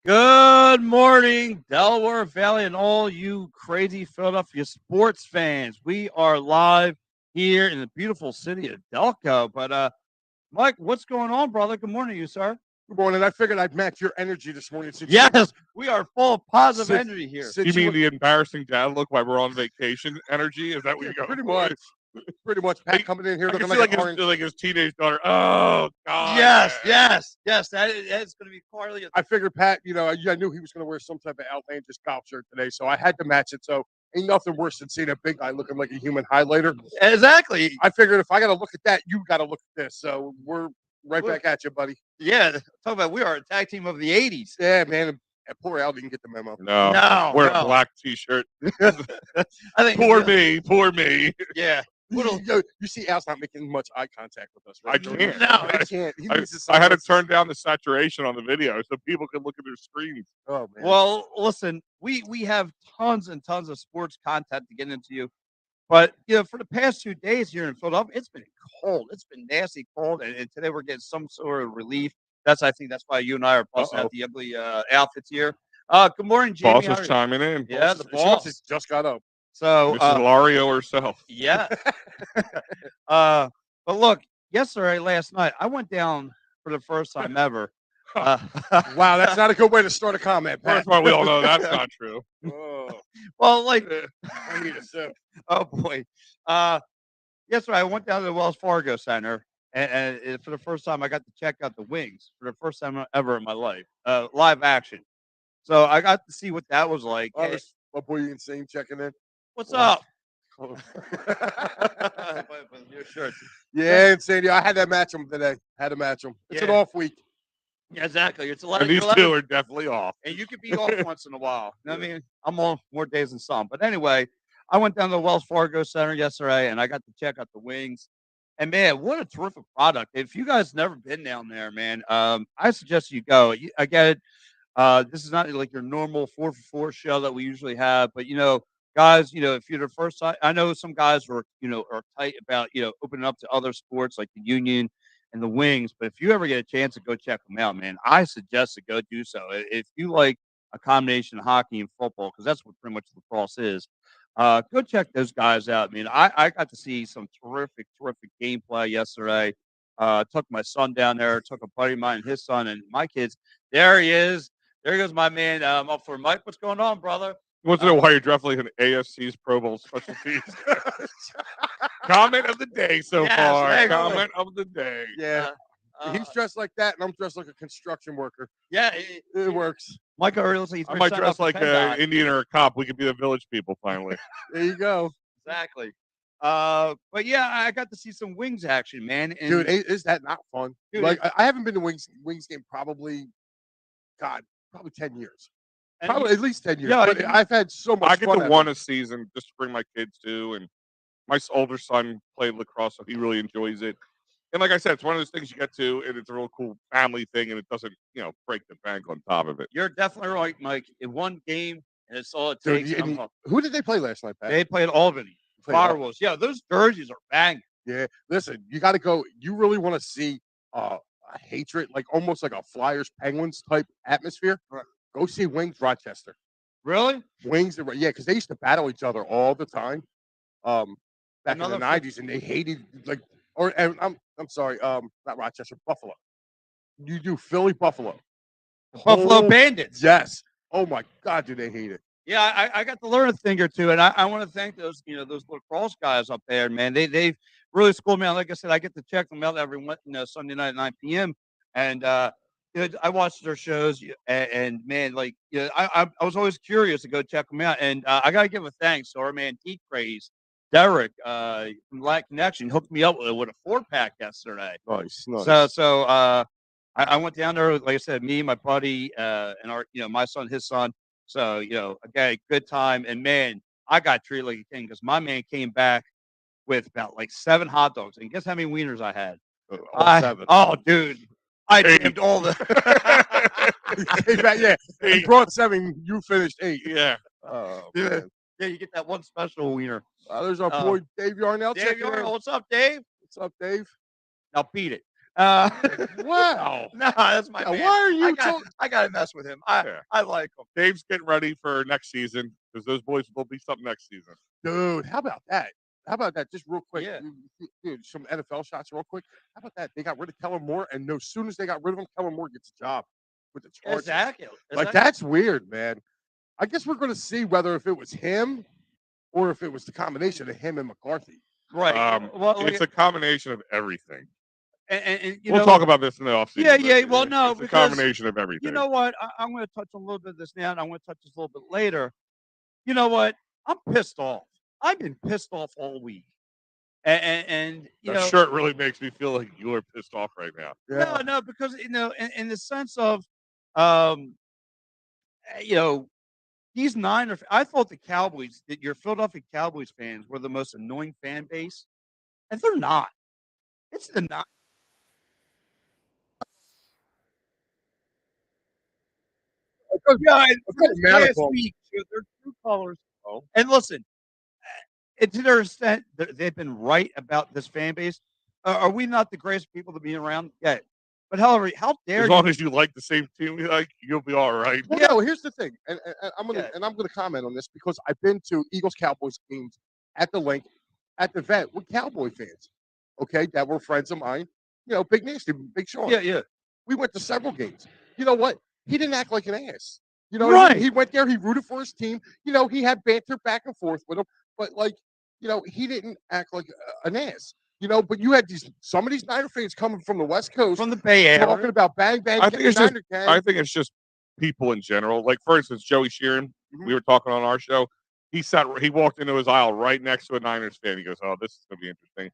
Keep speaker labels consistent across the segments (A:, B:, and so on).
A: Good morning, Delaware Valley, and all you crazy Philadelphia sports fans. We are live here in the beautiful city of Delco. But Mike, what's going on, brother? Good morning to you, sir.
B: Good morning. I figured I'd match your energy this morning.
A: Yes, we are full of positive
B: Since-
A: energy here.
B: since
C: You mean
B: look-
C: the embarrassing dad look while we're on vacation energy? Is that what
B: Yeah,
C: you got?
B: pretty much. Pretty much. Pat
C: Hey,
B: coming in here
C: I can
B: looking
C: see
B: like,
C: like
B: an
C: his,
B: orange.
C: like his teenage daughter. Oh God!
A: Yes,
C: yeah.
A: yes. That's going to be Carly.
B: I figured Pat, I knew he was going to wear some type of outlandish golf shirt today, so I had to match it. So ain't nothing worse than seeing a big guy looking like a human highlighter.
A: Exactly.
B: I figured if I got to look at that, you got to look at this. So we're right
A: We're-
B: back at you, buddy.
A: Yeah, talk about we are a tag team of the 80s.
B: Yeah, man. And poor Al didn't get the memo.
C: No, wear
A: no.
C: a black T-shirt.
A: I think
C: Poor me.
A: Yeah.
B: You see, Al's not making much eye contact with us, right?
C: I can't.
A: No,
B: He can't. He needs his
C: I had to
B: sunglasses.
C: turn down the saturation on the video so people could look at their screens.
B: Oh man.
A: Well, listen, we have tons and tons of sports content to get into you. But for the past 2 days here in Philadelphia, it's been cold. It's been nasty cold, and today we're getting some sort of relief. I think that's why you and I are busting out the ugly outfits here. Good morning, Jamie.
C: Boss
A: How
C: is
A: are you?
C: chiming in.
A: Yeah, the
B: She must have
A: boss.
B: just got up.
A: So
C: Mrs. Lario herself.
A: yeah. But look, last night, I went down for the first time ever.
B: Wow, that's not a good way to start a comment, Pat.
C: First of all, we all know that's not true.
B: Oh,
A: Well, like,
B: I need a sip.
A: oh boy. Yesterday I went down to the Wells Fargo Center, and for the first time I got to check out the wings for the first time ever in my life, live action. So I got to see what that was like.
B: Oh, my boy, insane checking in.
A: What's
B: Wow.
A: up? With your shirt.
B: Yeah, insane. Yeah, I had to match him today. Had to match him. It's an
A: Yeah.
B: off week.
A: Yeah, exactly. It's 11.
C: And these two are definitely off.
A: And you could be off once in a while. You know what I mean? I'm on more days than some. But anyway, I went down to the Wells Fargo Center yesterday, and I got to check out the wings. And man, what a terrific product! If you guys never been down there, man, I suggest you go. I get it. This is not like your normal 4 for 4 show that we usually have, but guys, if you're the first time, I know some guys are tight about opening up to other sports like the Union and the Wings, but if you ever get a chance to go check them out, man, I suggest to go do so. If you like a combination of hockey and football, because that's what pretty much lacrosse is, go check those guys out. I mean, I got to see some terrific gameplay yesterday. Took my son down there, took a buddy of mine and his son and my kids. There he is. There goes my man up for Mike. What's going on, brother?
C: He wants to know why you're dressed like an AFC's Pro Bowl special teams. Comment of the day so
A: Yes,
C: far.
A: there you go.
C: Comment of the day.
B: Yeah,
A: Uh,
B: he's dressed like that, and I'm dressed like a construction worker.
A: yeah,
B: It works.
A: Mike already looks like he's
C: I might dress like an
A: PennDOT.
C: Indian or a cop. We could be the village people finally.
B: There you go,
A: Exactly. But yeah, I got to see some Wings action, man. And
B: dude. Is that not fun?
A: Dude,
B: Like I haven't been to Wings game probably 10 years.
A: and
B: Probably at least 10 years.
A: Yeah,
B: but
A: you-
B: I've had so much
C: I get
B: fun.
C: to
B: at
C: one
B: it.
C: a season just to bring my kids to, and my older son played lacrosse, so he really enjoys it. And like I said, it's one of those things you get to, and it's a real cool family thing, and it doesn't, break the bank on top of it.
A: you're definitely right, Mike. In one game, and it's all it
B: Dude,
A: takes.
B: and who did they play last night, Pat?
A: They played Albany.
B: Played Al-
A: Firewolves. Yeah, those jerseys are banging.
B: Yeah, listen, you got to go. You really want to see a hatred, like almost like a Flyers Penguins type atmosphere.
A: Right.
B: Go see Wings Rochester.
A: Really?
B: Wings, yeah, because they used to battle each other all the time. Back
A: Another
B: in the
A: fr-
B: '90s, and they hated I'm sorry, not Rochester, Buffalo. You do Philly, Buffalo.
A: Buffalo
B: Oh,
A: Bandits.
B: Yes. Oh my God, do they hate it?
A: Yeah, I got to learn a thing or two, and I want to thank those those lacrosse guys up there, man. They've really schooled me out. Like I said, I get to check them out every Sunday night at 9 p.m. And I watch their shows, and man, like I was always curious to go check them out. And I gotta give a thanks to our man T Craze, Derek from Black Connection hooked me up with a 4-pack yesterday.
B: Nice, nice.
A: So I went down there, like I said, me, my buddy, and our my son, his son. So again, good time, and man, I got treated like a king because my man came back with about like 7 hot dogs, and guess how many wieners I had?
B: All 7.
A: Oh, dude, I
C: Eight.
A: damned all the.
B: Yeah, he brought 7. You finished 8.
C: Yeah.
B: Oh,
A: Yeah.
B: man.
A: Yeah, you get that one special wiener.
B: There's our boy Dave Yarnell.
A: Dave
B: checking in.
A: Yarnell, what's up, Dave?
B: What's up, Dave?
A: Now beat it.
B: Wow.
A: No, that's my
B: Yeah,
A: man.
B: why are you
A: I got to mess with him. I
C: Yeah.
A: I like him.
C: Dave's getting ready for next season because those boys will be something next season.
B: Dude, how about that? How about that? Just real quick,
A: Yeah.
B: dude, some NFL shots real quick. How about that? They got rid of Kellen Moore, and as soon as they got rid of him, Kellen Moore gets a job with the Chargers.
A: Exactly.
B: Like, that's weird, man. I guess we're going to see whether if it was him or if it was the combination of him and McCarthy.
A: Right. Well,
C: It's a combination of everything.
A: and you
C: We'll
A: know,
C: talk about this in the offseason.
A: yeah,
C: but
A: yeah. Well, no,
C: it's a
A: because
C: combination of everything.
A: you know what? I'm going to touch on a little bit of this now, and I'm going to touch this a little bit later. You know what? I'm pissed off. I've been pissed off all week, and you
C: That
A: know,
C: shirt really makes me feel like you are pissed off right now.
A: no, because you know, in the sense of, um, you know, these Niner. I thought the Cowboys, that your Philadelphia Cowboys fans were the most annoying fan base, and they're not. It's the not. Yeah, and
B: I've got a
A: last
B: medical.
A: week, their true colors.
C: Oh.
A: And listen, and to their extent, they've been right about this fan base. Are we not the greatest people to be around? Yeah. But however, how dare
C: As
A: you?
C: long as you like the same team you like, you'll be all right.
B: Well,
A: Yeah.
B: no, here's the thing, and
A: Yeah.
B: I'm gonna comment on this because I've been to Eagles Cowboys games at the link, at the vet with Cowboy fans. Okay, that were friends of mine. You know, Big Nasty, Big Sean.
A: Yeah.
B: We went to several games. You know what? He didn't act like an ass. You know,
A: Right.
B: he went there. He rooted for his team. You know, he had banter back and forth with him, but like, you know, he didn't act like an ass. You know, but you had some of these Niner fans coming from the West Coast
A: From the Bay Area.
B: talking about bang bang.
C: I think it's just
B: Niner gang.
C: I think it's just people in general. Like for instance, Joey Sheeran, we were talking on our show. He walked into his aisle right next to a Niners fan. He goes, "Oh, this is gonna be interesting."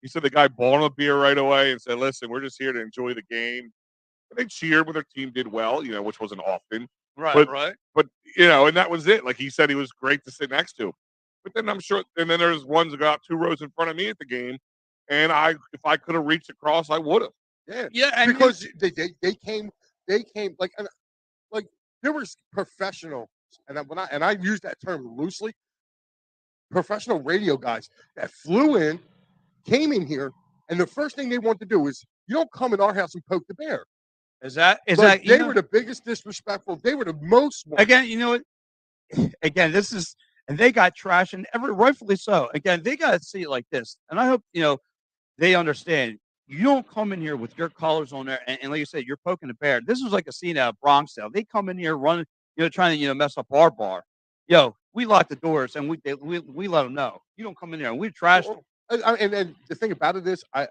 C: He said the guy bought him a beer right away and said, "Listen, we're just here to enjoy the game." And they cheered when their team did well, you know, which wasn't often.
A: Right.
C: But you know, and that was it. Like he said, he was great to sit next to. But then I'm sure, and then there's ones that got 2 rows in front of me at the game, and if I could have reached across, I would have.
B: Yeah,
A: Yeah. And
B: because they came like like there was professional, and I use that term loosely, professional radio guys that flew in, came in here, and the first thing they want to do is you don't come in our house and poke the bear.
A: is that
B: Like,
A: you
B: they
A: know,
B: were the biggest disrespectful. They were the most
A: again? You know what? Again, this is, and they got trash, and rightfully so. Again, they got to see it like this, and I hope they understand. You don't come in here with your colors on there, and like you said, you're poking the bear. This was like a scene out of Bronx style. They come in here running, trying to to mess up our bar. We lock the doors and we let them know. You don't come in there and we trash them.
B: And the thing about it is, I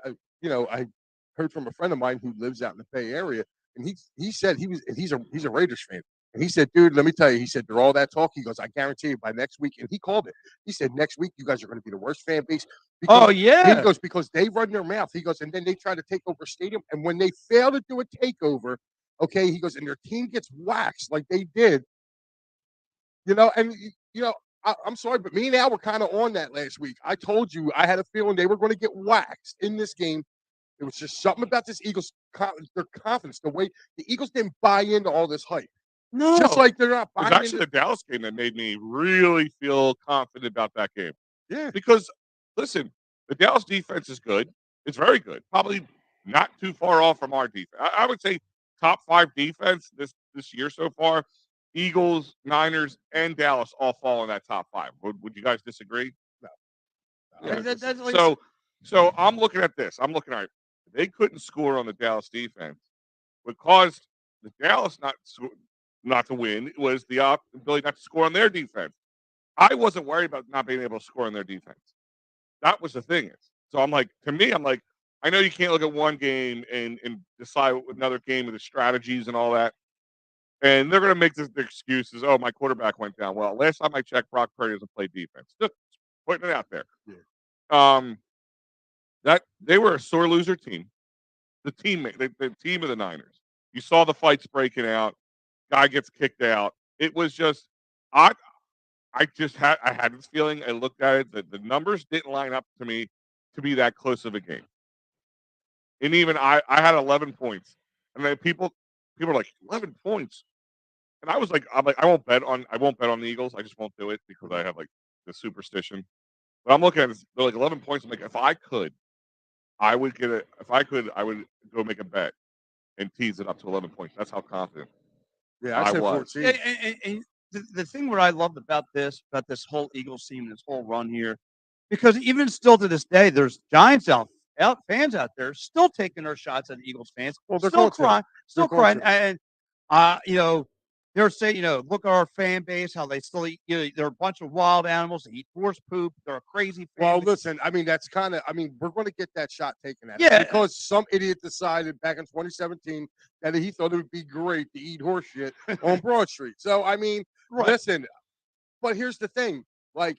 B: heard from a friend of mine who lives out in the Bay Area, and he said he's a Raiders fan, and he said, dude, let me tell you, he said, through all that talk, he goes, I guarantee you by next week, and he called it. He said next week you guys are going to be the worst fan base.
A: Oh
B: He
A: yeah.
B: goes, because they run their mouth. He goes, and then they try to take over a stadium, and when they fail to do a takeover, okay, he goes, and their team gets waxed like they did, and I'm sorry, but me and Al were kind of on that last week. I told you I had a feeling they were going to get waxed in this game. It was just something about this Eagles, their confidence, the way the Eagles didn't buy into all this hype.
A: No.
B: Just like they're not
C: It was
B: buying
C: actually
B: into.
C: the Dallas game that made me really feel confident about that game.
B: Yeah.
C: Because listen, the Dallas defense is good. It's very good. Probably not too far off from our defense. I would say top 5 defense this year so far. Eagles, Niners, and Dallas all fall in that top 5. Would you guys disagree?
B: No.
C: Yeah.
A: That's like,
C: So I'm looking at this. I'm looking at they couldn't score on the Dallas defense. What caused the Dallas not to win was the ability not to score on their defense. I wasn't worried about not being able to score on their defense. That was the thing. So I'm like, to me, I'm like, I know you can't look at one game and decide with another game with the strategies and all that. And they're going to make the excuses. Oh, my quarterback went down. Well, last time I checked, Brock Purdy doesn't play defense. Just putting it out there.
B: Yeah.
C: That they were a sore loser team. The team of the Niners. You saw the fights breaking out. Guy gets kicked out. It was just I I had this feeling. I looked at it that the numbers didn't line up to me to be that close of a game. And even I had 11 points, and then people are like 11 points, and I'm like I won't bet on the Eagles. I just won't do it because I have like the superstition. But I'm looking at this, they're like 11 points. I'm like, if I could I would get it if I could. I would go make a bet and tease it up to 11 points. That's how confident
B: Yeah, I
C: I
B: said
C: was.
B: 14.
A: Yeah, and the thing what I loved about this whole Eagles team, this whole run here, because even still to this day, there's Giants out fans out there still taking their shots at Eagles fans,
B: Well, they're
A: still
B: going to.
A: crying,
B: They're
A: still
B: going
A: crying,
B: to.
A: and they're saying, look at our fan base, how they still eat. They're a bunch of wild animals. They eat horse poop. They're a crazy fan
B: Well,
A: base.
B: listen, I mean, that's kind of, I mean, we're going to get that shot taken at us
A: Yeah.
B: because some idiot decided back in 2017 that he thought it would be great to eat horse shit on Broad Street. So, I mean,
A: Right.
B: listen, but here's the thing, like,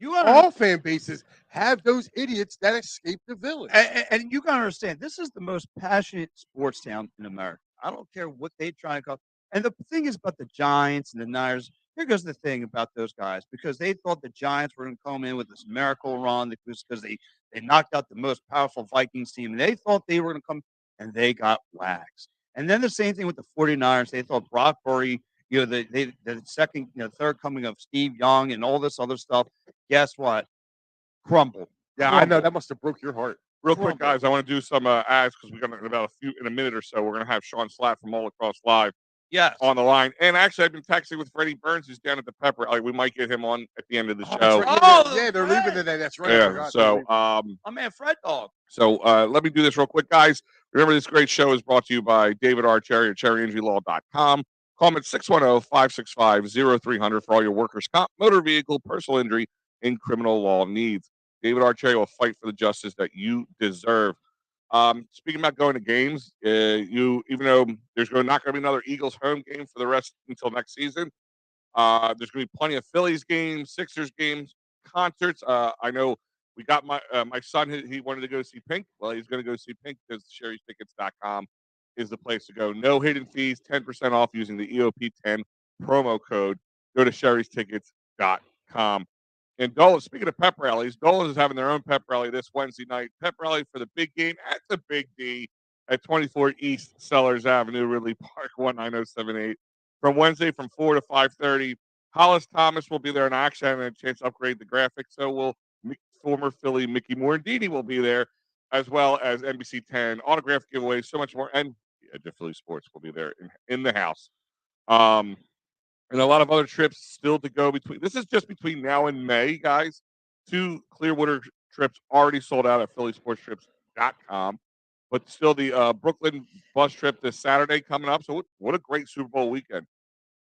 A: You gotta,
B: all fan bases have those idiots that escape the village.
A: and you gotta understand, this is the most passionate sports town in America. I don't care what they try to call. And the thing is about the Giants and the Niners. Here goes the thing about those guys because they thought the Giants were going to come in with this miracle run because they knocked out the most powerful Vikings team. And they thought they were going to come and they got waxed. And then the same thing with the 49ers. They thought Brock Purdy, the second, third coming of Steve Young and all this other stuff. Guess what? Crumbled.
B: Yeah, I know that must have broke your heart.
C: Real quick, guys, I want to do some ads because we're going to, in a minute or so, we're going to have Shawn Slaght from All Lacrosse Live
A: Yes.
C: on the line. And actually, I've been texting with Freddie Burns, who's down at the Pepper. Like, we might get him on at the end of the show.
B: Right. Yeah, they're leaving today. That's right.
C: Yeah. So,
A: my man Fred Dog.
C: So let me do this real quick, guys. Remember, this great show is brought to you by David R. Cherry at cherryinjurylaw.com. Call him at 610-565-0300 for all your workers' comp, motor vehicle, personal injury, and criminal law needs. David R. Cherry will fight for the justice that you deserve. Speaking about going to games, even though there's not going to be another Eagles home game for the rest until next season, there's going to be plenty of Phillies games, Sixers games, concerts. I know we got my son. He wanted to go see Pink. Well, he's going to go see Pink because sherrystickets.com is the place to go. No hidden fees, 10% off using the EOP10 promo code. Go to sherrystickets.com. And Dolan, speaking of pep rallies, Dolan is having their own pep rally this Wednesday night. Pep rally for the big game at the Big D at 24 East Sellers Avenue, Ridley Park, 19078. From Wednesday from 4 to 5:30. Hollis Thomas will be there in action and a chance to upgrade the graphics. So will former Philly Mickey Morandini will be there, as well as NBC 10 autograph giveaways, so much more. And the Philly Sports will be there in the house. And a lot of other trips still to go between. This is just between now and May, guys. 2 Clearwater trips already sold out at phillysportstrips.com. But still the Brooklyn bus trip this Saturday coming up. So what a great Super Bowl weekend.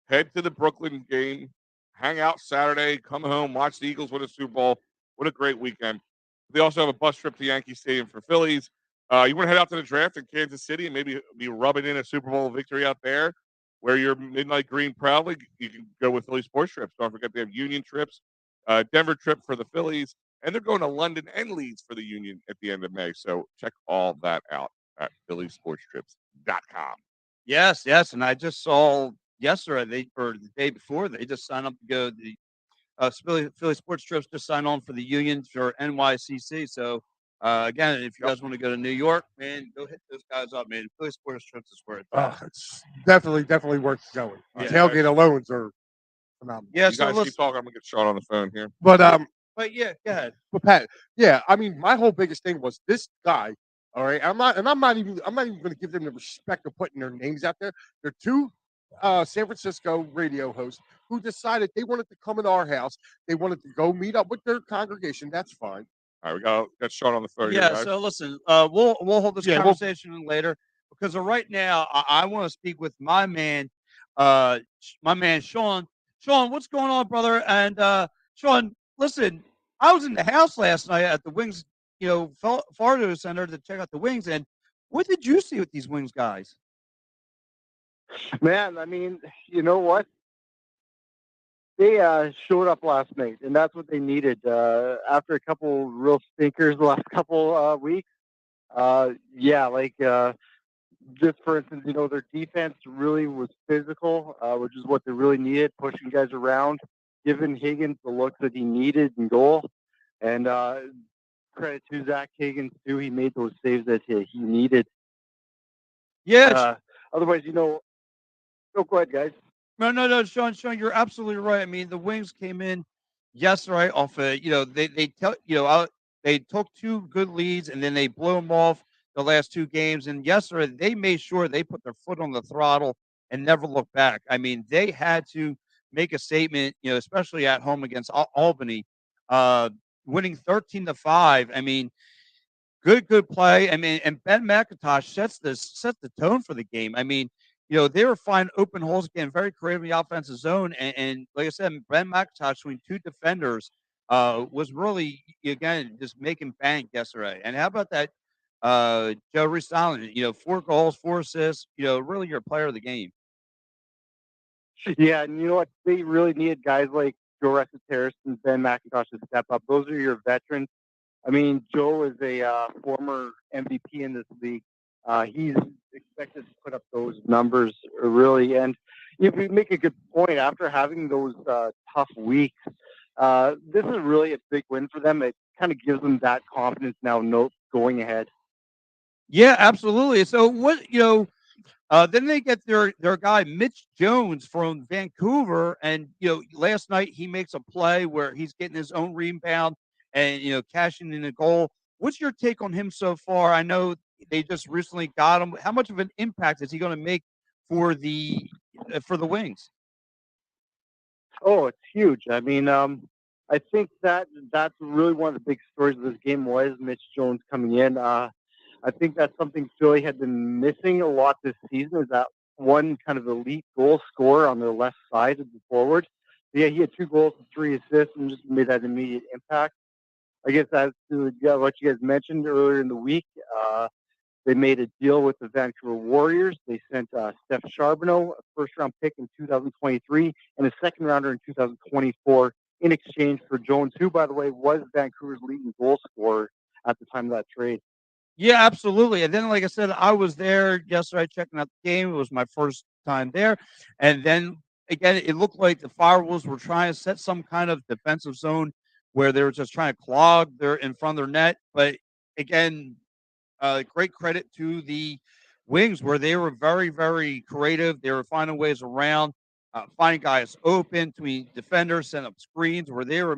C: Head to the Brooklyn game, hang out Saturday, come home, watch the Eagles win a Super Bowl. What a great weekend. They also have a bus trip to Yankee Stadium for Phillies. You want to head out to the draft in Kansas City and maybe be rubbing in a Super Bowl victory out there? Wear your midnight green proudly. You can go with Philly Sports Trips. Don't forget they have Union trips, Denver trip for the Phillies, and they're going to London and Leeds for the Union at the end of May. So check all that out at phillysportstrips.com.
A: Yes, and I just saw yesterday or the day before they just signed up to go. The Philly Sports Trips just signed on for the Union for NYCC. So again, if you guys want to go to New York, man, go hit those guys up, man. Philly Sports Trips is where it's at.
B: It's definitely worth going.
A: Yeah.
B: Tailgate alones are phenomenal.
A: Yeah,
C: You guys keep talking. I'm gonna get Sean on the phone here.
B: But
A: yeah, go ahead.
B: But Pat, yeah, I mean, my whole biggest thing was this guy. All right, I'm not even going to give them the respect of putting their names out there. They're 2 San Francisco radio hosts who decided they wanted to come in our house. They wanted to go meet up with their congregation. That's fine.
C: All right, we got Sean on the phone.
A: Yeah,
C: here, guys.
A: so listen, we'll hold this
B: Yeah,
A: conversation later because right now I want to speak with my man Shawn. Shawn, what's going on, brother? And Shawn, listen, I was in the house last night at the Wings, Florida Center to check out the Wings. And what did you see with these Wings guys?
D: Man, I mean, you know what? They showed up last night, and that's what they needed. After a couple real stinkers the last couple weeks, just for instance, their defense really was physical, which is what they really needed, pushing guys around, giving Higgins the looks that he needed in goal. And credit to Zach Higgins, too. He made those saves that he needed.
A: Yeah.
D: Otherwise, go ahead, guys.
A: No, Shawn, you're absolutely right. I mean, the Wings came in yesterday off they tell they took 2 good leads, and then they blew them off the last 2 games, and yesterday, they made sure they put their foot on the throttle and never looked back. I mean, they had to make a statement, especially at home against Albany, uh, winning 13-5. I mean, good play. I mean, and Ben McIntosh sets the tone for the game. I mean, they were finding open holes again, very creative in the offensive zone. And like I said, Ben McIntosh between 2 defenders was really again just making bank yesterday. And how about that Joe Reese Allen, 4 goals, 4 assists, really your player of the game.
D: Yeah, and you know what? They really needed guys like Joe Terrace and Ben McIntosh to step up. Those are your veterans. I mean, Joe is a former MVP in this league. He's expected to put up those numbers, really. And you make a good point. After having those tough weeks, this is really a big win for them. It kind of gives them that confidence now, going ahead.
A: Yeah, absolutely. So then they get their guy Mitch Jones from Vancouver, and last night he makes a play where he's getting his own rebound and cashing in a goal. What's your take on him so far? I know they just recently got him. How much of an impact is he going to make for the Wings?
D: Oh, it's huge. I mean, I think that's really one of the big stories of this game was Mitch Jones coming in. I think that's something Philly had been missing a lot this season is that one kind of elite goal scorer on their left side of the forward. Yeah, he had 2 goals and 3 assists and just made that immediate impact. I guess that's what you guys mentioned earlier in the week. They made a deal with the Vancouver Warriors. They sent Steph Charbonneau, a first-round pick in 2023, and a second-rounder in 2024 in exchange for Jones, who, by the way, was Vancouver's leading goal scorer at the time of that trade.
A: Yeah, absolutely. And then, like I said, I was there yesterday checking out the game. It was my first time there. And then again, it looked like the Firewolves were trying to set some kind of defensive zone where they were just trying to clog their in front of their net. But again, great credit to the Wings where they were very, very creative. They were finding ways around, finding guys open between defenders, setting up screens where they were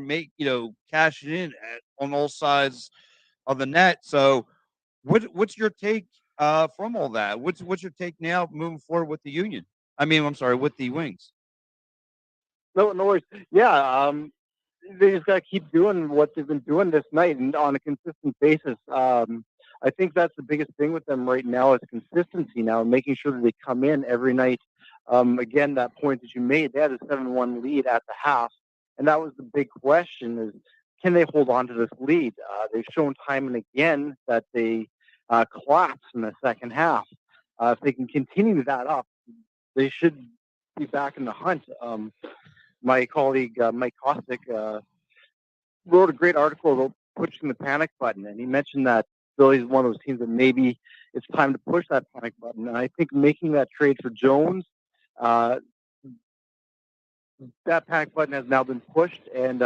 A: cashing in on all sides of the net. So what's your take from all that? What's your take now moving forward with the Union? I mean, I'm sorry, with the Wings.
D: No worries. Yeah, they just got to keep doing what they've been doing this night and on a consistent basis. I think that's the biggest thing with them right now is consistency now, making sure that they come in every night. Again, that point that you made, they had a 7-1 lead at the half, and that was the big question is, can they hold on to this lead? They've shown time and again that they collapse in the second half. If they can continue that up, they should be back in the hunt. My colleague Mike Kostick wrote a great article about pushing the panic button, and he mentioned that Philly's one of those teams that maybe it's time to push that panic button. And I think making that trade for Jones, that panic button has now been pushed, and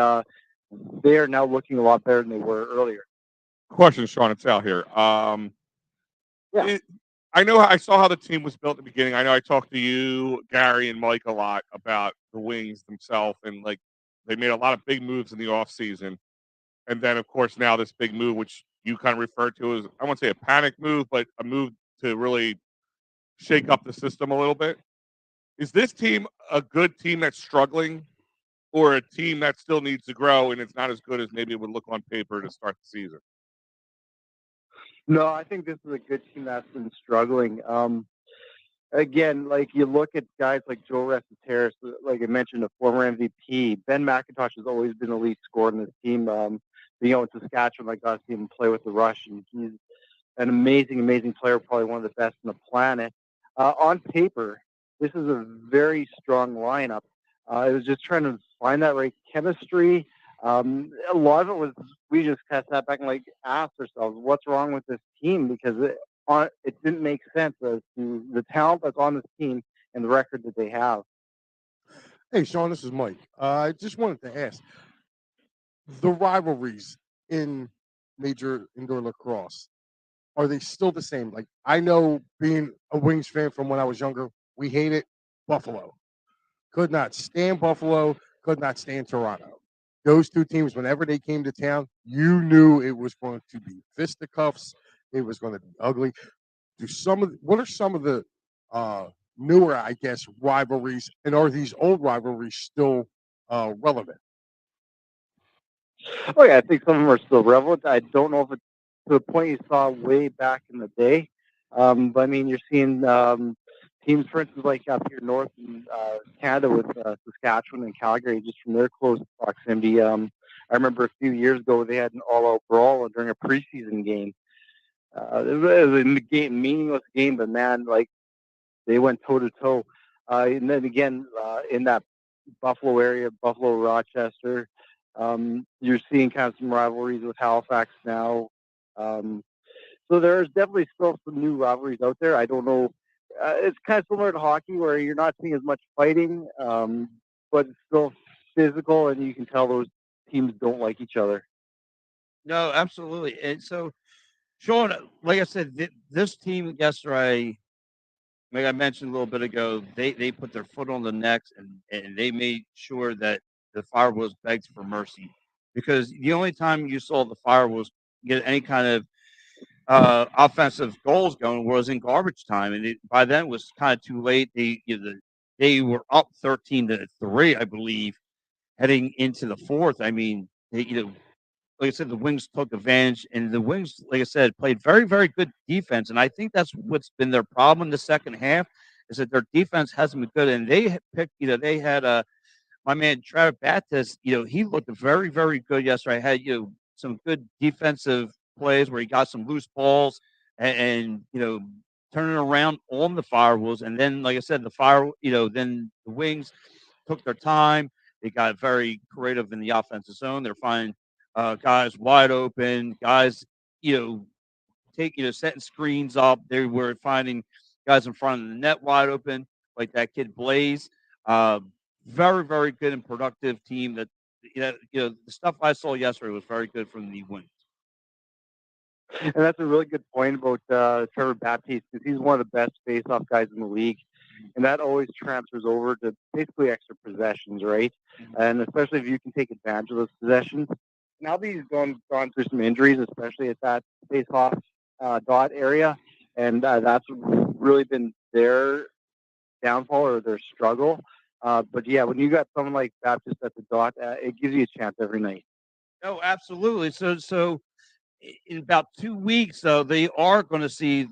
D: they are now looking a lot better than they were earlier.
C: Question, Shawn, it's Al here.
D: Yeah.
C: I know I saw how the team was built at the beginning. I know I talked to you, Gary, and Mike a lot about the Wings themselves, and like they made a lot of big moves in the offseason. And then, of course, now this big move, which you kind of referred to as, I won't say a panic move, but a move to really shake up the system a little bit. Is this team a good team that's struggling or a team that still needs to grow and it's not as good as maybe it would look on paper to start the season?
D: No, I think this is a good team that's been struggling. Again, like you look at guys like Joe Terrace, like I mentioned, a former MVP. Ben McIntosh has always been a lead scorer in this team. In Saskatchewan, I got to see him play with the Rush, and he's an amazing, amazing player, probably one of the best on the planet. On paper, this is a very strong lineup. I was just trying to find that right chemistry. A lot of it was we just kind of sat back and like asked ourselves, what's wrong with this team? Because it didn't make sense as to the talent that's on this team and the record that they have.
B: Hey, Shawn, this is Mike. I just wanted to ask the rivalries in major indoor lacrosse, are they still the same? Like, I know being a Wings fan from when I was younger, we hated Buffalo. Could not stand Buffalo, could not stand Toronto. those two teams, whenever they came to town, you knew it was going to be fisticuffs. It was going to be ugly. What are some of the newer, I guess, rivalries, and are these old rivalries still relevant?
D: Oh yeah, I think some of them are still relevant. I don't know if it's to the point you saw way back in the day, but I mean you're seeing teams, for instance, like up here north in Canada with Saskatchewan and Calgary, just from their close proximity. I remember a few years ago they had an all-out brawl during a preseason game. It was a meaningless game, but man, like they went toe to toe. And then again, in that Buffalo area, Buffalo, Rochester, you're seeing kind of some rivalries with Halifax now. Um, so there's definitely still some new rivalries out there. I don't know. It's kind of similar to hockey where you're not seeing as much fighting, but it's still physical, and you can tell those teams don't like each other.
A: No, absolutely. And so, Sean, like I said, this team yesterday, like I mentioned a little bit ago, they put their foot on the necks and they made sure that the Firewolves begged for mercy because the only time you saw the Firewolves get any kind of offensive goals going was in garbage time, and by then it was kind of too late. They were up 13-3, I believe, heading into the fourth. I mean, like I said, the Wings took advantage, and the Wings, like I said, played very, very good defense. And I think that's what's been their problem in the second half is that their defense hasn't been good. And they had picked, they had my man Travis Baptist. He looked very, very good yesterday. Had some good defensive plays where he got some loose balls and turning around on the Firewolves. And then, like I said, then the Wings took their time. They got very creative in the offensive zone. They're finding guys wide open, guys, setting screens up. They were finding guys in front of the net wide open, like that kid Blaze. Uh, Very, very good and productive team. The stuff I saw yesterday was very good from the Wings.
D: And that's a really good point about Trevor Baptiste because he's one of the best face-off guys in the league, and that always transfers over to basically extra possessions, right? And especially if you can take advantage of those possessions. Now that he's gone through some injuries, especially at that face-off dot area, and that's really been their downfall or their struggle. But yeah, when you got someone like Baptiste at the dot, it gives you a chance every night.
A: No, absolutely. So in about 2 weeks, though, they are going to see,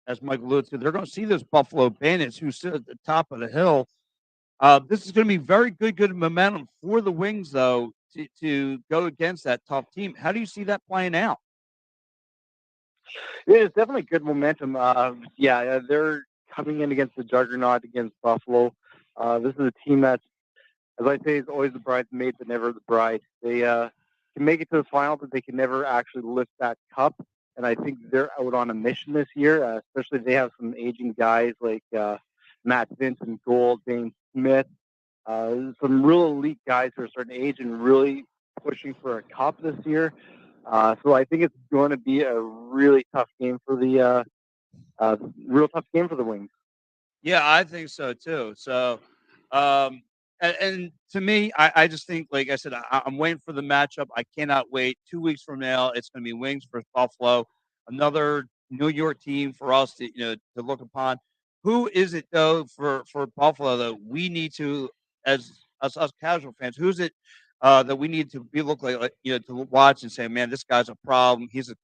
A: as Mike alluded to, they're going to see those Buffalo Bandits who sit at the top of the hill. This is going to be very good momentum for the Wings, though, to go against that tough team. How do you see that playing out?
D: Yeah, it's definitely good momentum. They're coming in against the juggernaut against Buffalo. This is a team that's, as I say, is always the bridesmaid, but never the bride. They can make it to the final, but they can never actually lift that cup. And I think they're out on a mission this year, especially they have some aging guys like Matt Vincent, Gold, Dane Smith, some real elite guys who are starting to age and really pushing for a cup this year. So I think it's going to be a really tough game for the real tough game for the Wings.
A: Yeah, I think so too. So, and to me, I just think, like I said, I'm waiting for the matchup. I cannot wait. 2 weeks from now, it's going to be Wings versus Buffalo, another New York team for us to look upon. Who is it though for Buffalo that we need to, as us casual fans, who's it that we need to be like to watch and say, man, this guy's a problem. He's a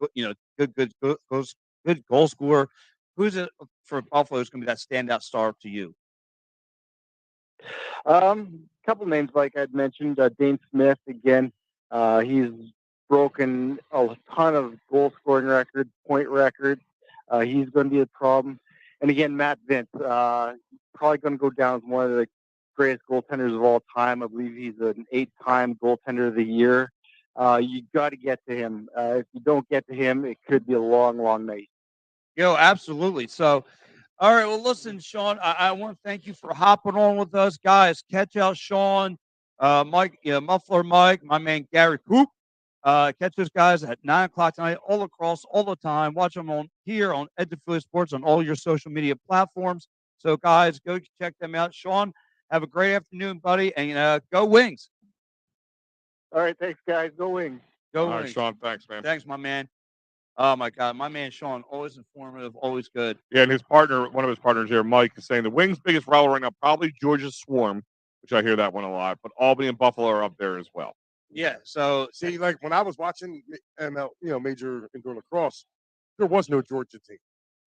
A: good goal scorer. Who's it for Buffalo is going to be that standout star to you?
D: Couple names like I'd mentioned, Dane Smith again. He's broken a ton of goal scoring records, point records. He's going to be a problem. And again, Matt Vince, probably going to go down as one of the greatest goaltenders of all time. I believe he's an 8-time goaltender of the year. You got to get to him. If you don't get to him, it could be a long, long night.
A: Absolutely. So, all right. Well, listen, Sean, I want to thank you for hopping on with us, guys. Catch out Sean, Mike, Muffler Mike, my man Gary Coop. Catch those guys at 9 o'clock tonight, all across, all the time. Watch them on here on Ed Affiliate Sports on all your social media platforms. So, guys, go check them out. Sean, have a great afternoon, buddy, and go Wings.
D: All right, thanks, guys. Go Wings.
A: Go
C: All right,
A: Wings.
C: Sean. Thanks, man.
A: Thanks, my man. Oh my God, my man Sean, always informative, always good.
C: Yeah, and his partner, one of his partners here, Mike, is saying the Wings' biggest rival right now probably Georgia's Swarm, which I hear that one a lot, but Albany and Buffalo are up there as well.
A: Yeah. So
B: See, like when I was watching ML, Major Indoor Lacrosse, there was no Georgia team.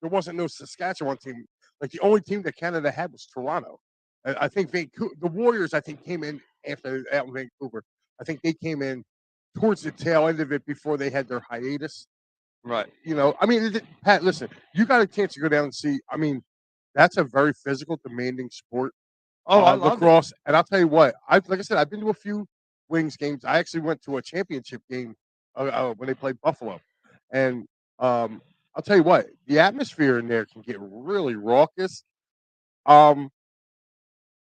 B: There wasn't no Saskatchewan team. Like the only team that Canada had was Toronto. I think Vancouver, the Warriors, I think came in after out in Vancouver. I think they came in towards the tail end of it before they had their hiatus.
A: right.
B: I mean, Pat, listen, you got a chance to go down and see. I mean, that's a very physical, demanding sport.
A: Oh, I love it.
B: lacrosse. And I'll tell you what, like I said, I've been to a few Wings games. I actually went to a championship game when they played Buffalo, and I'll tell you what, the atmosphere in there can get really raucous. Um,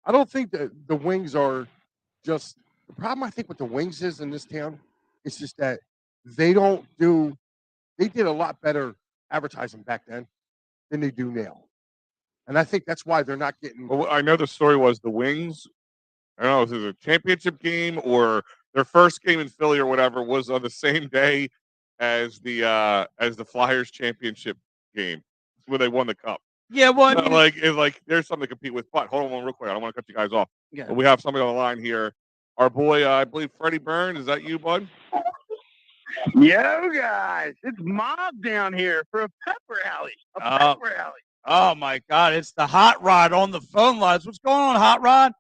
B: I don't think that the Wings are just the problem. I think with the Wings is in this town, it's just that they don't do. They did a lot better advertising back then than they do now, and I think that's why they're not getting.
C: Well, I know the story was the Wings. I don't know if it was a championship game or their first game in Philly or whatever was on the same day as the Flyers championship game where they won the cup.
A: Yeah. Well, I
C: So,
A: mean,
C: like there's something to compete with. But hold on one real quick. I don't want to cut you guys off.
A: yeah.
C: But we have somebody on the line here. Our boy, I believe Freddie Byrne. Is that you, bud?
D: Yo, guys, it's Mob down here for a pepper alley. Pepper alley.
A: Oh my God, it's the Hot Rod on the phone lines. What's going on, Hot Rod?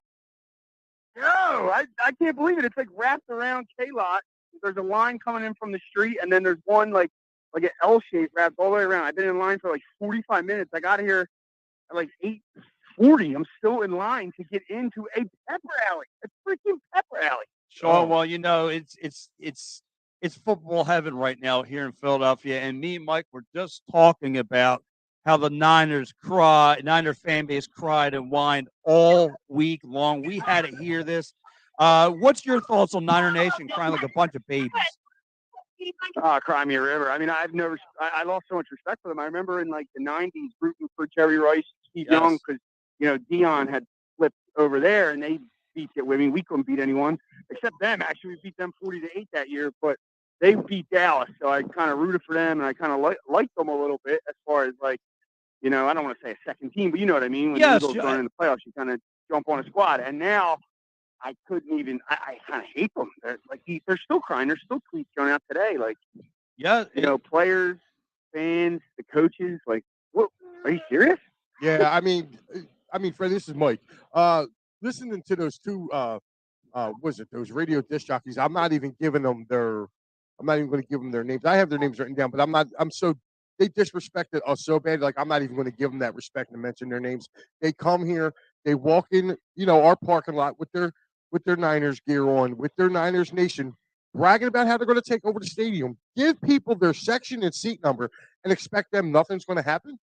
D: Yo, I can't believe it. It's like wrapped around K-Lot. There's a line coming in from the street, and then there's one like an L shape wrapped all the way around. I've been in line for like 45 minutes. I got here at like 8:40. I'm still in line to get into a pepper alley. A freaking pepper alley.
A: Oh well, it's football heaven right now here in Philadelphia, and me and Mike were just talking about how the Niner fan base cried and whined all week long. We had to hear this. What's your thoughts on Niner Nation crying like a bunch of babies?
D: Cry me a river. I mean, I lost so much respect for them. I remember in like the 90s rooting for Jerry Rice, Steve Young, because, Dion had flipped over there and they beat it. I mean, we couldn't beat anyone except them. Actually, we beat them 40-8 that year, but they beat Dallas. So I kind of rooted for them and I kind of liked them a little bit as far as like, I don't want to say a second team, but you know what I mean? When
A: Yes,
D: the Eagles going in the playoffs, you kind of jump on a squad. And now I couldn't even. I kind of hate them. They're still crying. There's still tweets going out today. Like, players, fans, the coaches. Like, what? Are you serious?
B: Yeah, I mean, Fred, this is Mike. Listening to those two, those radio disc jockeys? I'm not even giving them their. I'm not even going to give them their names. I have their names written down, but I'm not. They disrespected us so bad. Like I'm not even going to give them that respect and mention their names. They come here. They walk in, our parking lot with their Niners gear on, with their Niners Nation, bragging about how they're going to take over the stadium. Give people their section and seat number and expect them nothing's going to happen.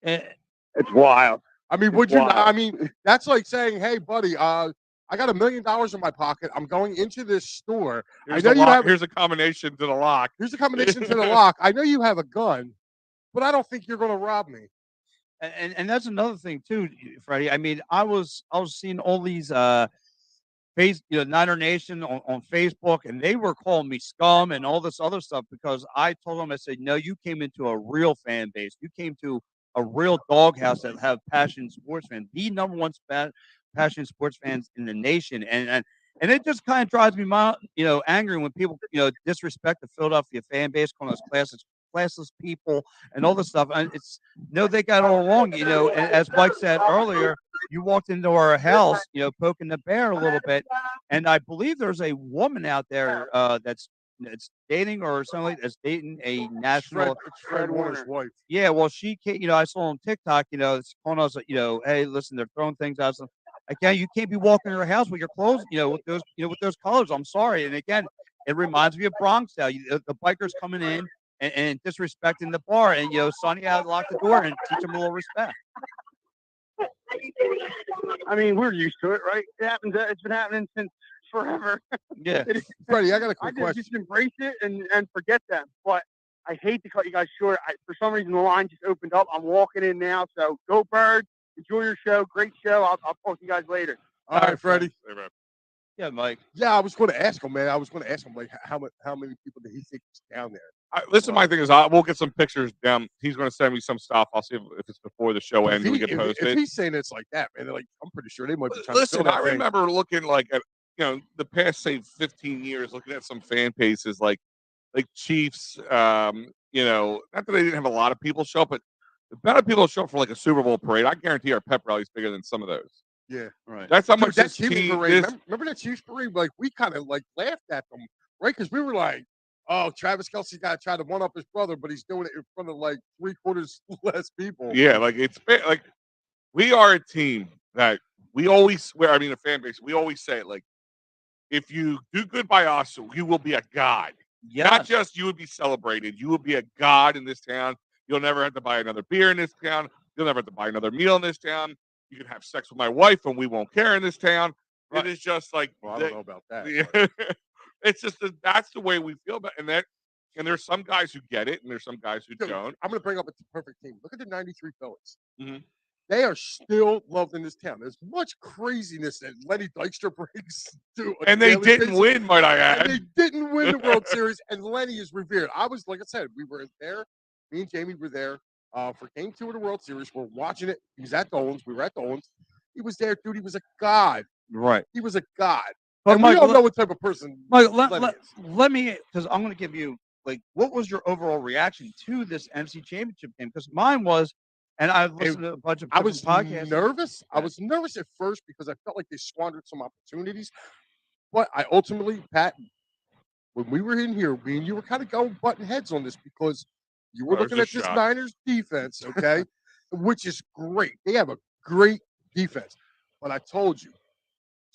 D: It's wild.
B: I mean, would you? I mean, that's like saying, "Hey, buddy, I got $1 million in my pocket. I'm going into this store.
C: Here's a combination to the lock.
B: Here's a combination to the lock. I know you have a gun, but I don't think you're going to rob me."
A: And that's another thing too, Freddie. I mean, I was seeing all these Niner Nation on Facebook, and they were calling me scum and all this other stuff because I told them, I said, no, you came into a real fan base. You came to a real doghouse that have passionate sports fans, the number one passionate sports fans in the nation, and it just kind of drives me angry when people disrespect the Philadelphia fan base, calling us classless people and all this stuff. And they got it all wrong, and as Mike said earlier, you walked into our house, poking the bear a little bit, and I believe there's a woman out there that's dating or something like that's dating a national.
B: It's Fred Warner's wife.
A: Yeah, well, she can't. I saw on TikTok, it's calling us, hey, listen, they're throwing things out. So, again, you can't be walking in your house with your clothes, with those colors. I'm sorry. And again, it reminds me of Bronx style. The bikers coming in and disrespecting the bar, and Sonny had to lock the door and teach them a little respect.
D: I mean, we're used to it, right? It happens. It's been happening since forever.
A: Yeah,
B: Freddie, I got a quick question.
D: Just embrace it and forget them. But I hate to cut you guys short. For some reason, the line just opened up. I'm walking in now, so go Birds. Enjoy your show. Great show. I'll talk to you guys later.
B: All right, Freddie.
C: Hey, man.
A: Yeah, Mike.
B: Yeah, I was going to ask him, man. I was going to ask him like how many people did he think is down there?
C: Listen, my thing is, we'll get some pictures down. He's going to send me some stuff. I'll see if it's before the show ends and we can post
B: if
C: it.
B: he's saying it's like that, man, like I'm pretty sure they might be trying
C: Listen,
B: to fill
C: I
B: that thing.
C: remember looking like at the past say 15 years, looking at some fan bases like Chiefs. Not that they didn't have a lot of people show up, but the amount of people show up for like a Super Bowl parade, I guarantee our pep rally is bigger than some of those.
B: Yeah,
A: right.
C: That's how
B: Dude,
C: much
B: that
C: this
B: Chiefs
C: team.
B: parade. Remember that Chiefs parade? Like we kind of like laughed at them, right? Because we were like, "Oh, Travis Kelce got to try to one up his brother, but he's doing it in front of like 3/4 less people."
C: Yeah, like like we are a team that we always. A fan base. We always say like, if you do good by us, you will be a god.
A: Yes.
C: Not just you would be celebrated. You will be a god in this town. You'll never have to buy another beer in this town. You'll never have to buy another meal in this town. You can have sex with my wife and we won't care in this town. Right. It is just like,
B: well, I don't know about that.
C: Yeah. It's just that's the way we feel about it. And there's some guys who get it and there's some guys who don't.
B: I'm going to bring up a perfect team. Look at the 93 Phillies.
C: Mm-hmm.
B: They are still loved in this town. There's much craziness that Lenny Dykstra brings to
C: and they didn't win, might I add.
B: And they didn't win the World Series, and Lenny is revered. I was, like I said, we were there. Me and Jamie were there for Game 2 of the World Series. We're watching it. He was at Dolan's. We were at Dolan's. He was there, dude. He was a god.
A: Right.
B: He was a god.
A: But
B: and
A: Mike,
B: we all know what type of person
A: let me, because I'm going to give you, like, what was your overall reaction to this NFC Championship game? Because mine was, and I've listened to a bunch of podcasts.
B: Nervous. I was nervous at first because I felt like they squandered some opportunities. But I ultimately, Pat, when we were in here, me and you were kind of going button heads on this because you were looking at this Niners defense, okay, which is great. They have a great defense. But I told you,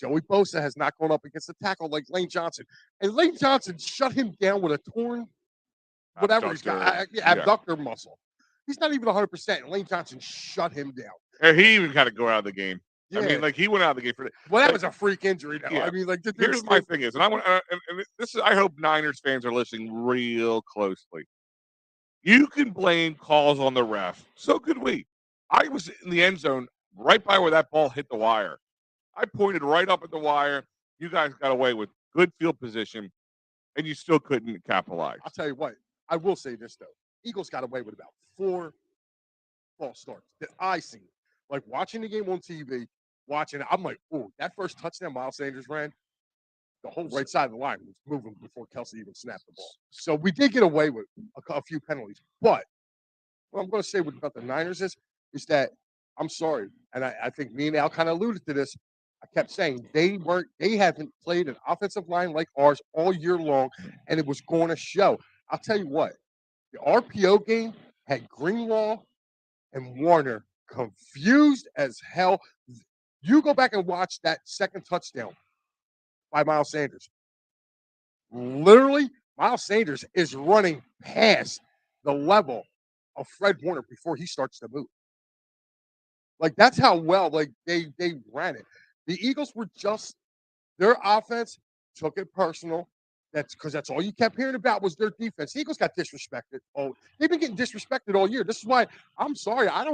B: Joey Bosa has not gone up against a tackle like Lane Johnson. And Lane Johnson shut him down with a torn, whatever he's got, abductor muscle. He's not even 100%. And Lane Johnson shut him down.
C: And he even had to go out of the game.
B: Yeah.
C: I mean, like he went out of the game for that.
B: Well, that was a freak injury, though. Yeah. I mean, like
C: here's my thing is, and I want, and this is, I hope Niners fans are listening real closely. You can blame calls on the ref. So could we. I was in the end zone right by where that ball hit the wire. I pointed right up at the wire. You guys got away with good field position, and you still couldn't capitalize.
B: I'll tell you what. I will say this, though. Eagles got away with about 4 false starts that I seen. Like, watching the game on TV, watching it, I'm like, oh, that first touchdown Miles Sanders ran, the whole right side of the line was moving before Kelce even snapped the ball. So we did get away with a few penalties. But what I'm going to say about the Niners is that I'm sorry, and I think me and Al kind of alluded to this. I kept saying they haven't played an offensive line like ours all year long, and it was going to show. I'll tell you what, the RPO game had Greenlaw and Warner confused as hell. You go back and watch that second touchdown by Miles Sanders. Literally, Miles Sanders is running past the level of Fred Warner before he starts to move. Like, that's how well, like, they ran it. The Eagles were just, their offense took it personal. That's because that's all you kept hearing about was their defense. The Eagles got disrespected. Oh, they've been getting disrespected all year. This is why I'm sorry. I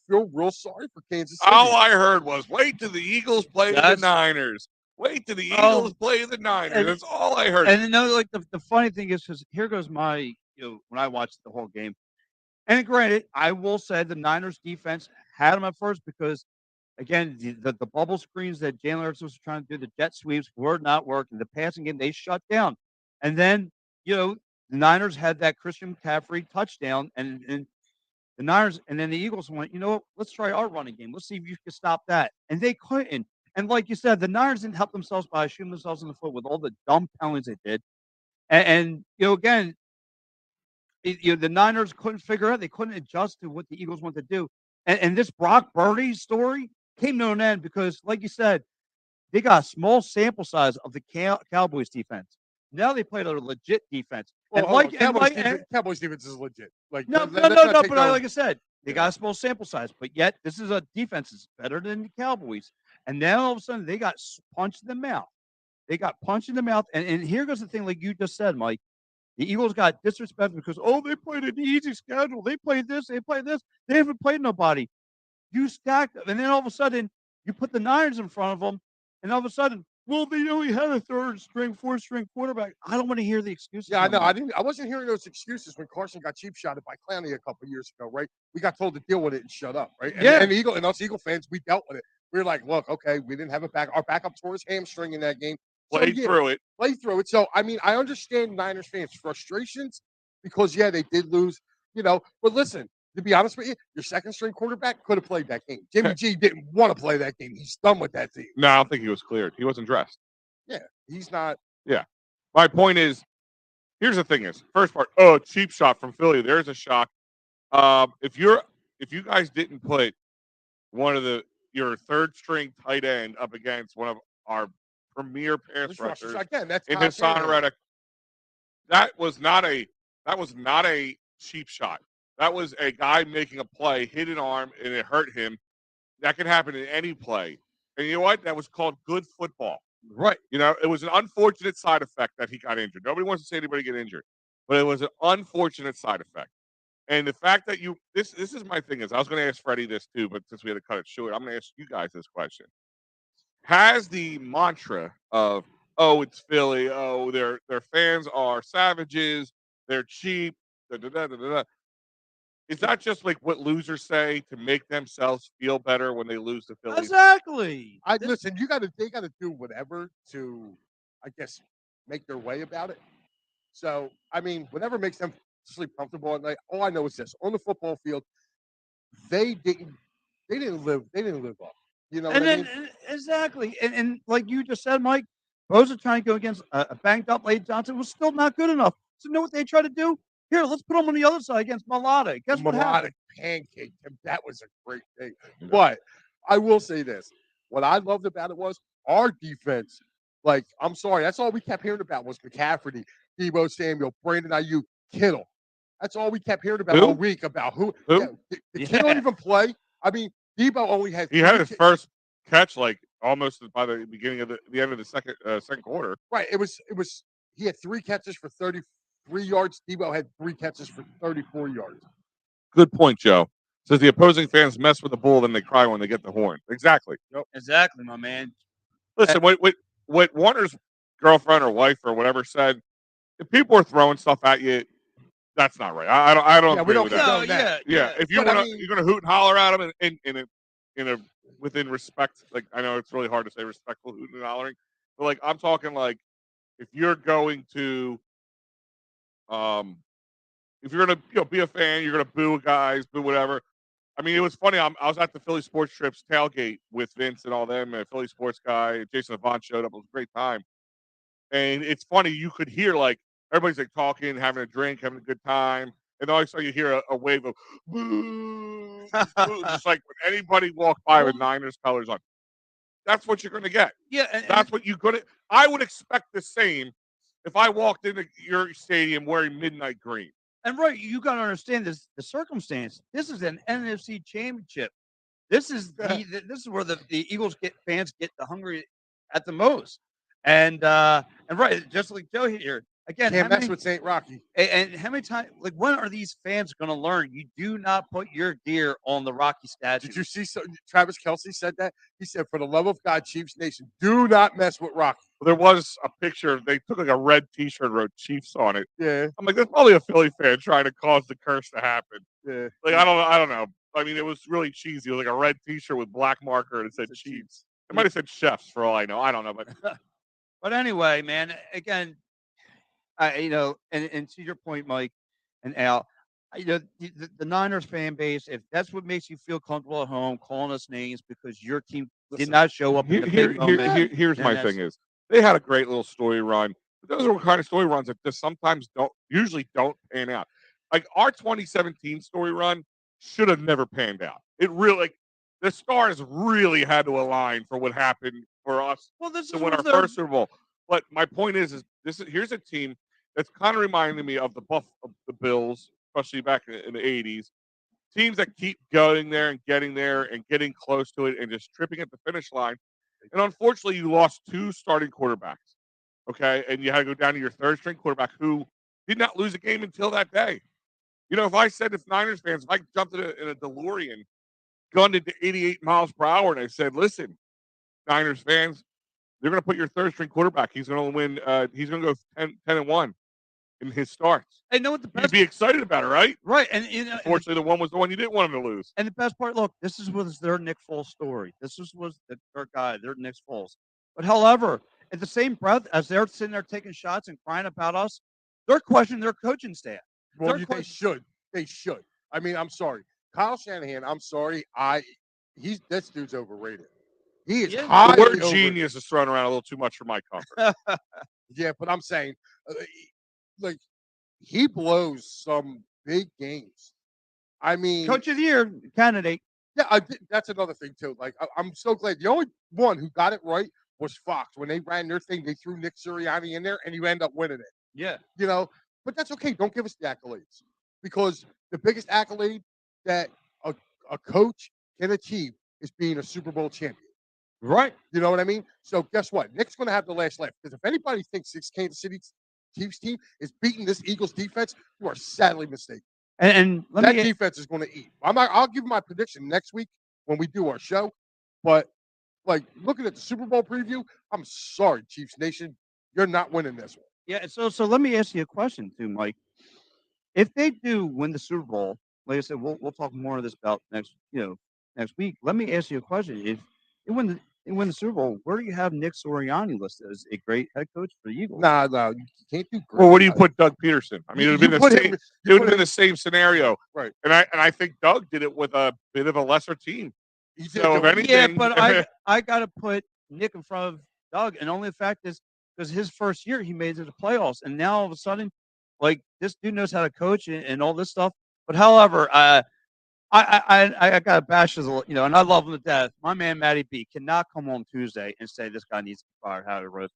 B: feel real sorry for Kansas City.
C: All I heard was, wait till the Eagles play the Niners. Wait till the Eagles play the Niners. That's all I heard.
A: And like the funny thing is, because here goes my, when I watched the whole game. And granted, I will say the Niners defense had them at first because, again, the bubble screens that Jalen Hurts was trying to do, the jet sweeps were not working. The passing game, they shut down. And then, the Niners had that Christian McCaffrey touchdown, and the Niners, and then the Eagles went, you know what, let's try our running game. Let's see if you can stop that. And they couldn't. And like you said, the Niners didn't help themselves by shooting themselves in the foot with all the dumb penalties they did. And again, the Niners couldn't figure out, they couldn't adjust to what the Eagles wanted to do. And this Brock Purdy story came to an end because, like you said, they got a small sample size of the Cowboys defense. Now they played a legit defense.
B: Well, Cowboys defense is legit. Like
A: no. But like I said, they got a small sample size. But yet, this is a defense that's better than the Cowboys. And now all of a sudden, they got punched in the mouth. They got punched in the mouth. And here goes the thing, like you just said, Mike. The Eagles got disrespected because, they played an easy schedule. They played this. They played this. They haven't played nobody. You stacked them. And then all of a sudden, you put the Niners in front of them. And all of a sudden, Well, they only had a third string, fourth string quarterback. I don't want to hear the excuses.
B: Yeah, I
A: no
B: know.
A: more.
B: I wasn't hearing those excuses when Carson got cheap shotted by Clowney a couple years ago, right? We got told to deal with it and shut up, right? And,
A: Yeah.
B: and us Eagle fans, we dealt with it. We were like, look, okay, we didn't have a back. Our backup tore his hamstring in that game. So
C: Played
B: yeah,
C: through it.
B: play through it. So I mean, I understand Niners fans' frustrations because yeah, they did lose, But listen, to be honest with you, your second string quarterback could have played that game. Jimmy G didn't want to play that game. He's done with that team.
C: No, I don't think he was cleared. He wasn't dressed.
B: Yeah, he's not.
C: Yeah. My point is, here's the thing: is first part. Cheap shot from Philly. There's a shock. If you guys didn't put one of your third string tight end up against one of our premier pass rushers
B: Again, that's
C: in
B: Kyle
C: Hassan
B: Shanahan.
C: Reddick, that was not a cheap shot. That was a guy making a play, hit an arm, and it hurt him. That can happen in any play. And you know what? That was called good football.
B: Right.
C: It was an unfortunate side effect that he got injured. Nobody wants to see anybody get injured, but it was an unfortunate side effect. And the fact that this is my thing is I was going to ask Freddie this too, but since we had to cut it short, I'm going to ask you guys this question. Has the mantra of it's Philly, their fans are savages, they're cheap, da, da, da, da, da, da. Is that just like what losers say to make themselves feel better when they lose to Philly?
A: Exactly.
B: Listen, they gotta do whatever to, I guess, make their way about it. So, I mean, whatever makes them sleep comfortable at night. All I know is this: on the football field, they didn't they didn't live up. You know
A: And
B: what I
A: then
B: mean?
A: exactly, and like you just said, Mike, Bosa trying to go against a banged up Lane Johnson was still not good enough. So you know what they tried to do? Here, let's put him on the other side against Malata.
B: The
A: Guess what happened?
B: melodic pancake, that was a great thing. But I will say this: what I loved about it was our defense. Like, I'm sorry, that's all we kept hearing about was McCaffrey, Debo Samuel, Brandon Ayuk, Kittle. That's all we kept hearing about
C: Who?
B: all week about who.
C: Who?
B: Yeah, did Kittle even play? I mean, Debo only had
C: He had his first catch like almost by the beginning of the end of the second quarter.
B: Right. It was he had 3 catches for 33 yards. Debo had 3 catches for 34 yards.
C: Good point, Joe. Says the opposing fans mess with the bull, then they cry when they get the horn. Exactly.
A: Exactly, my man.
C: Listen, what Warner's girlfriend or wife or whatever said, if people are throwing stuff at you, that's not right. I don't
B: Yeah, we
C: agree
B: don't
C: with that.
B: condone that.
C: Yeah, if
B: But
C: you're gonna hoot and holler at them in a within respect, like I know it's really hard to say respectful hooting and hollering, but like I'm talking like if you're going to if you're gonna be a fan, you're gonna boo guys, boo whatever. I mean, it was funny. I was at the Philly Sports Trips tailgate with Vince and all them, and Philly Sports guy Jason Avant showed up. It was a great time, and it's funny. You could hear like everybody's like talking, having a drink, having a good time, and all of a sudden you hear a wave of boo, boo, just like when anybody walked by with Niners colors on. That's what you're going to get.
A: Yeah,
C: That's what you're going to. I would expect the same if I walked into your stadium wearing midnight green.
A: and right, you got to understand the circumstance. This is an NFC championship. This is this is where the Eagles fans get the hungry at the most. And right, just like Joe here again.
B: Can't mess with St. Rocky.
A: And how many times? Like, when are these fans going to learn? You do not put your gear on the Rocky statue.
B: Did you see? Travis Kelce said that. He said, "For the love of God, Chiefs Nation, do not mess with Rocky."
C: Well, there was a picture. They took like a red T-shirt, and wrote Chiefs on it.
B: Yeah,
C: I'm like, there's probably a Philly fan trying to cause the curse to happen.
B: yeah.
C: Like, I don't know. I mean, it was really cheesy. It was like a red T-shirt with black marker, and it said Chiefs. It might have said Chefs for all I know. I don't know, but
A: But anyway, man, again, and to your point, Mike and Al, the Niners fan base, if that's what makes you feel comfortable at home, calling us names because your team did not show up in the big moment.
C: Here's my thing is they had a great little story run. But those are kind of story runs that just sometimes usually don't pan out. Like our 2017 story run should have never panned out. It really, like, the stars really had to align for what happened for us to win our first Super Bowl. But my point is here's a team that's kind of reminding me of of the Bills, especially back in the 80s. Teams that keep going there and getting close to it and just tripping at the finish line. And unfortunately, you lost 2 starting quarterbacks. Okay. And you had to go down to your third string quarterback who did not lose a game until that day. If Niners fans, if I jumped in a DeLorean, gunned it to 88 miles per hour, and I said, listen, Niners fans, They're going to put your third string quarterback. He's going to win. He's going to go 10-1 in his starts.
A: And know what the
C: You'd
A: best
C: be excited about it, right?
A: right? And you know,
C: Unfortunately, the one was the one you didn't want him to lose.
A: and the best part, look, this was their Nick Foles story. Was their guy, their Nick Foles. But however, at the same breath, as they're sitting there taking shots and crying about us, they're questioning their coaching staff.
B: Well,
A: They're
B: they should. They should. I mean, I'm sorry, Kyle Shanahan. I'm sorry. This dude's overrated. He is
A: Yeah.
C: The
B: highly
C: word
B: overrated.
C: genius is thrown around a little too much for my comfort.
B: Yeah, but I'm saying, like, he blows some big games. I mean,
A: Coach of the year candidate.
B: yeah, that's another thing too. Like, I'm so glad the only one who got it right was Fox. When they ran their thing, they threw Nick Sirianni in there, and you end up winning it.
A: Yeah.
B: You know, but that's okay. Don't give us the accolades, because the biggest accolade that a coach can achieve is being a Super Bowl champion.
A: Right.
B: You know what I mean? So guess what? Nick's going to have the last laugh, because if anybody thinks this Kansas City Chiefs team is beating this Eagles defense, you are sadly mistaken.
A: And let
B: That
A: me
B: defense is going to eat. I'll give my prediction next week when we do our show. But like, looking at the Super Bowl preview, I'm sorry, Chiefs Nation, you're not winning this one.
A: yeah, so let me ask you a question too, Mike. If they do win the Super Bowl, like I said, we'll talk more of this about next week. Let me ask you a question. If they win the Super Bowl, where do you have Nick Sirianni listed as a great head coach for the Eagles?
B: No, you can't do great.
C: Well, where do you put Doug Peterson? I mean, it would have been the same. It would have been the same scenario,
B: right?
C: And I think Doug did it with a bit of a lesser team.
B: He did
C: So if
B: do it.
C: anything,
A: Yeah, but I got to put Nick in front of Doug, and only the fact is because his first year he made it to the playoffs, and now all of a sudden, like this dude knows how to coach and all this stuff. But however, I got to bash his, and I love him to death. My man Matty B cannot come home Tuesday and say this guy needs to be fired. How he wrote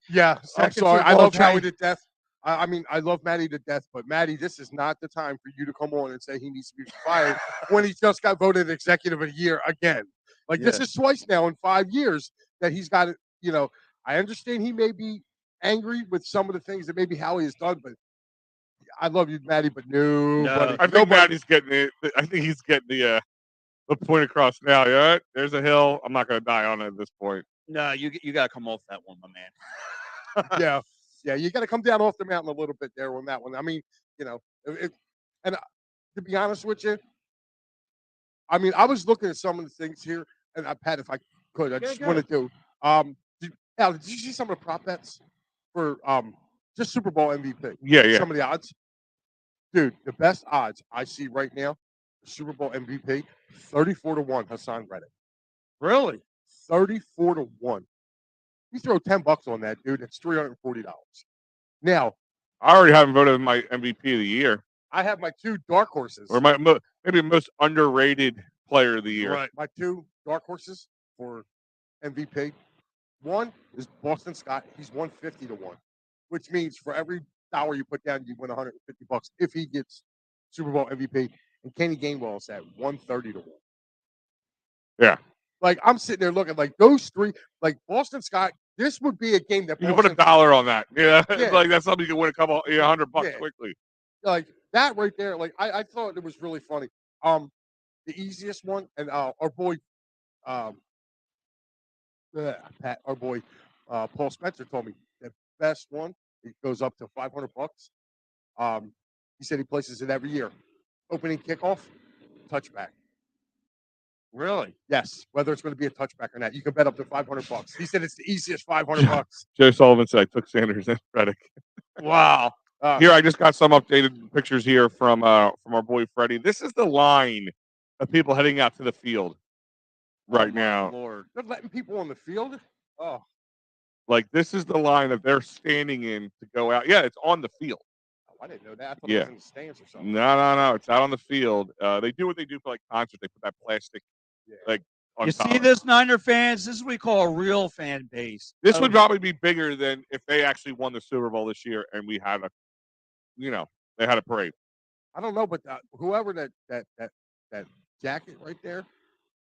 B: Yeah, I'm
A: second
B: sorry.
A: Super
B: I
A: Bowl
B: love Howie
A: tag.
B: to death. I mean, I love Matty to death, but Matty, this is not the time for you to come on and say he needs to be fired when he just got voted executive of the year again. Like, this is twice now in 5 years that he's got it. You know, I understand he may be angry with some of the things that maybe Howie has done, but I love you, Matty, but nobody.
C: I think Matty's getting it. I think he's getting the point across now. Yeah, there's a hill. I'm not going to die on it at this point.
A: No, you got to come off that one, my man.
B: Yeah, you got to come down off the mountain a little bit there on that one. I mean, and to be honest with you, I mean, I was looking at some of the things here, and Pat, if I could, I just want to do. Al, did you see some of the prop bets for just Super Bowl MVP?
C: Yeah.
B: Some of the odds, dude. The best odds I see right now, for Super Bowl MVP, 34-1, Hassan Reddick.
A: Really?
B: 34-1. You throw $10 on that, dude, it's $340. Now,
C: I already haven't voted my MVP of the year,
B: I have my two dark horses.
C: or maybe most underrated player of the year.
A: Right.
B: My two dark horses for MVP. One is Boston Scott. He's 150-1, which means for every dollar you put down, you win $150 if he gets Super Bowl MVP. And Kenny Gainwell is at 130-1.
C: Yeah.
B: Like, I'm sitting there looking like those three, like Boston Scott. This would be a game that
C: You can put $1 on that. Yeah.
B: Yeah.
C: Like that's something you can win a couple, $100
B: Yeah.
C: quickly.
B: Like that right there. Like I thought it was really funny. The easiest one, and our boy, Pat, our boy, Paul Spencer told me the best one. It goes up to $500. He said he places it every year. Opening kickoff, touchback.
A: Really?
B: Yes, whether it's going to be a touchback or not, you can bet up to $500. He said it's the easiest $500.
C: Joe Sullivan said I took Sanders and Reddick.
A: Wow.
C: Here, I just got some updated pictures here from our boy Freddie. This is the line of people heading out to the field right now.
A: Lord.
B: They're letting people on the field. Oh,
C: Like this is the line that they're standing in to go out. Yeah, it's on the field.
B: I didn't know that. I thought it was in the stands or something.
C: No. It's out on the field. They do what they do for like concerts. They put that plastic on
A: You
C: top.
A: see this, Niner fans? This is what we call a real fan base.
C: This would probably be bigger than if they actually won the Super Bowl this year and we had they had a parade.
B: I don't know, but whoever that jacket right there,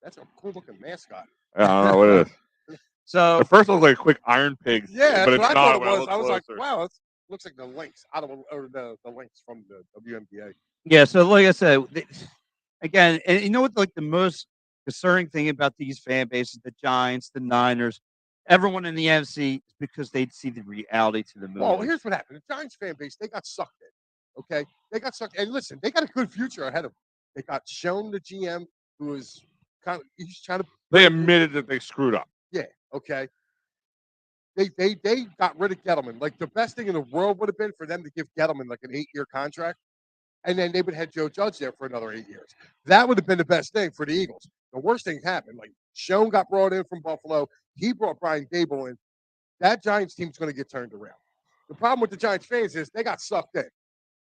B: that's a cool looking mascot.
C: I don't know what it is.
A: So
C: At first, it was like a quick Iron Pig.
B: Yeah,
C: but
B: that's
C: it's
B: what I
C: not.
B: thought it was. I was like,
C: closer.
B: wow, that looks like the Lynx or the Lynx from the WNBA.
A: yeah, so like I said, again, and you know what? Like the most concerning thing about these fan bases, the Giants, the Niners, everyone in the NFC because they'd see the reality to the movie.
B: Well, here's what happened. The Giants fan base, they got sucked in. Okay? They got sucked. And listen, they got a good future ahead of them. They got Shawn, the GM, who is he's trying to.
C: They admitted that they screwed up.
B: Yeah. Okay. They got rid of Gettleman. Like the best thing in the world would have been for them to give Gettleman like an 8-year contract, and then they would have had Joe Judge there for another 8 years. That would have been the best thing for the Eagles. The worst thing happened. Like Shawn got brought in from Buffalo. He brought Brian Dable in. That Giants team's going to get turned around. The problem with the Giants fans is they got sucked in.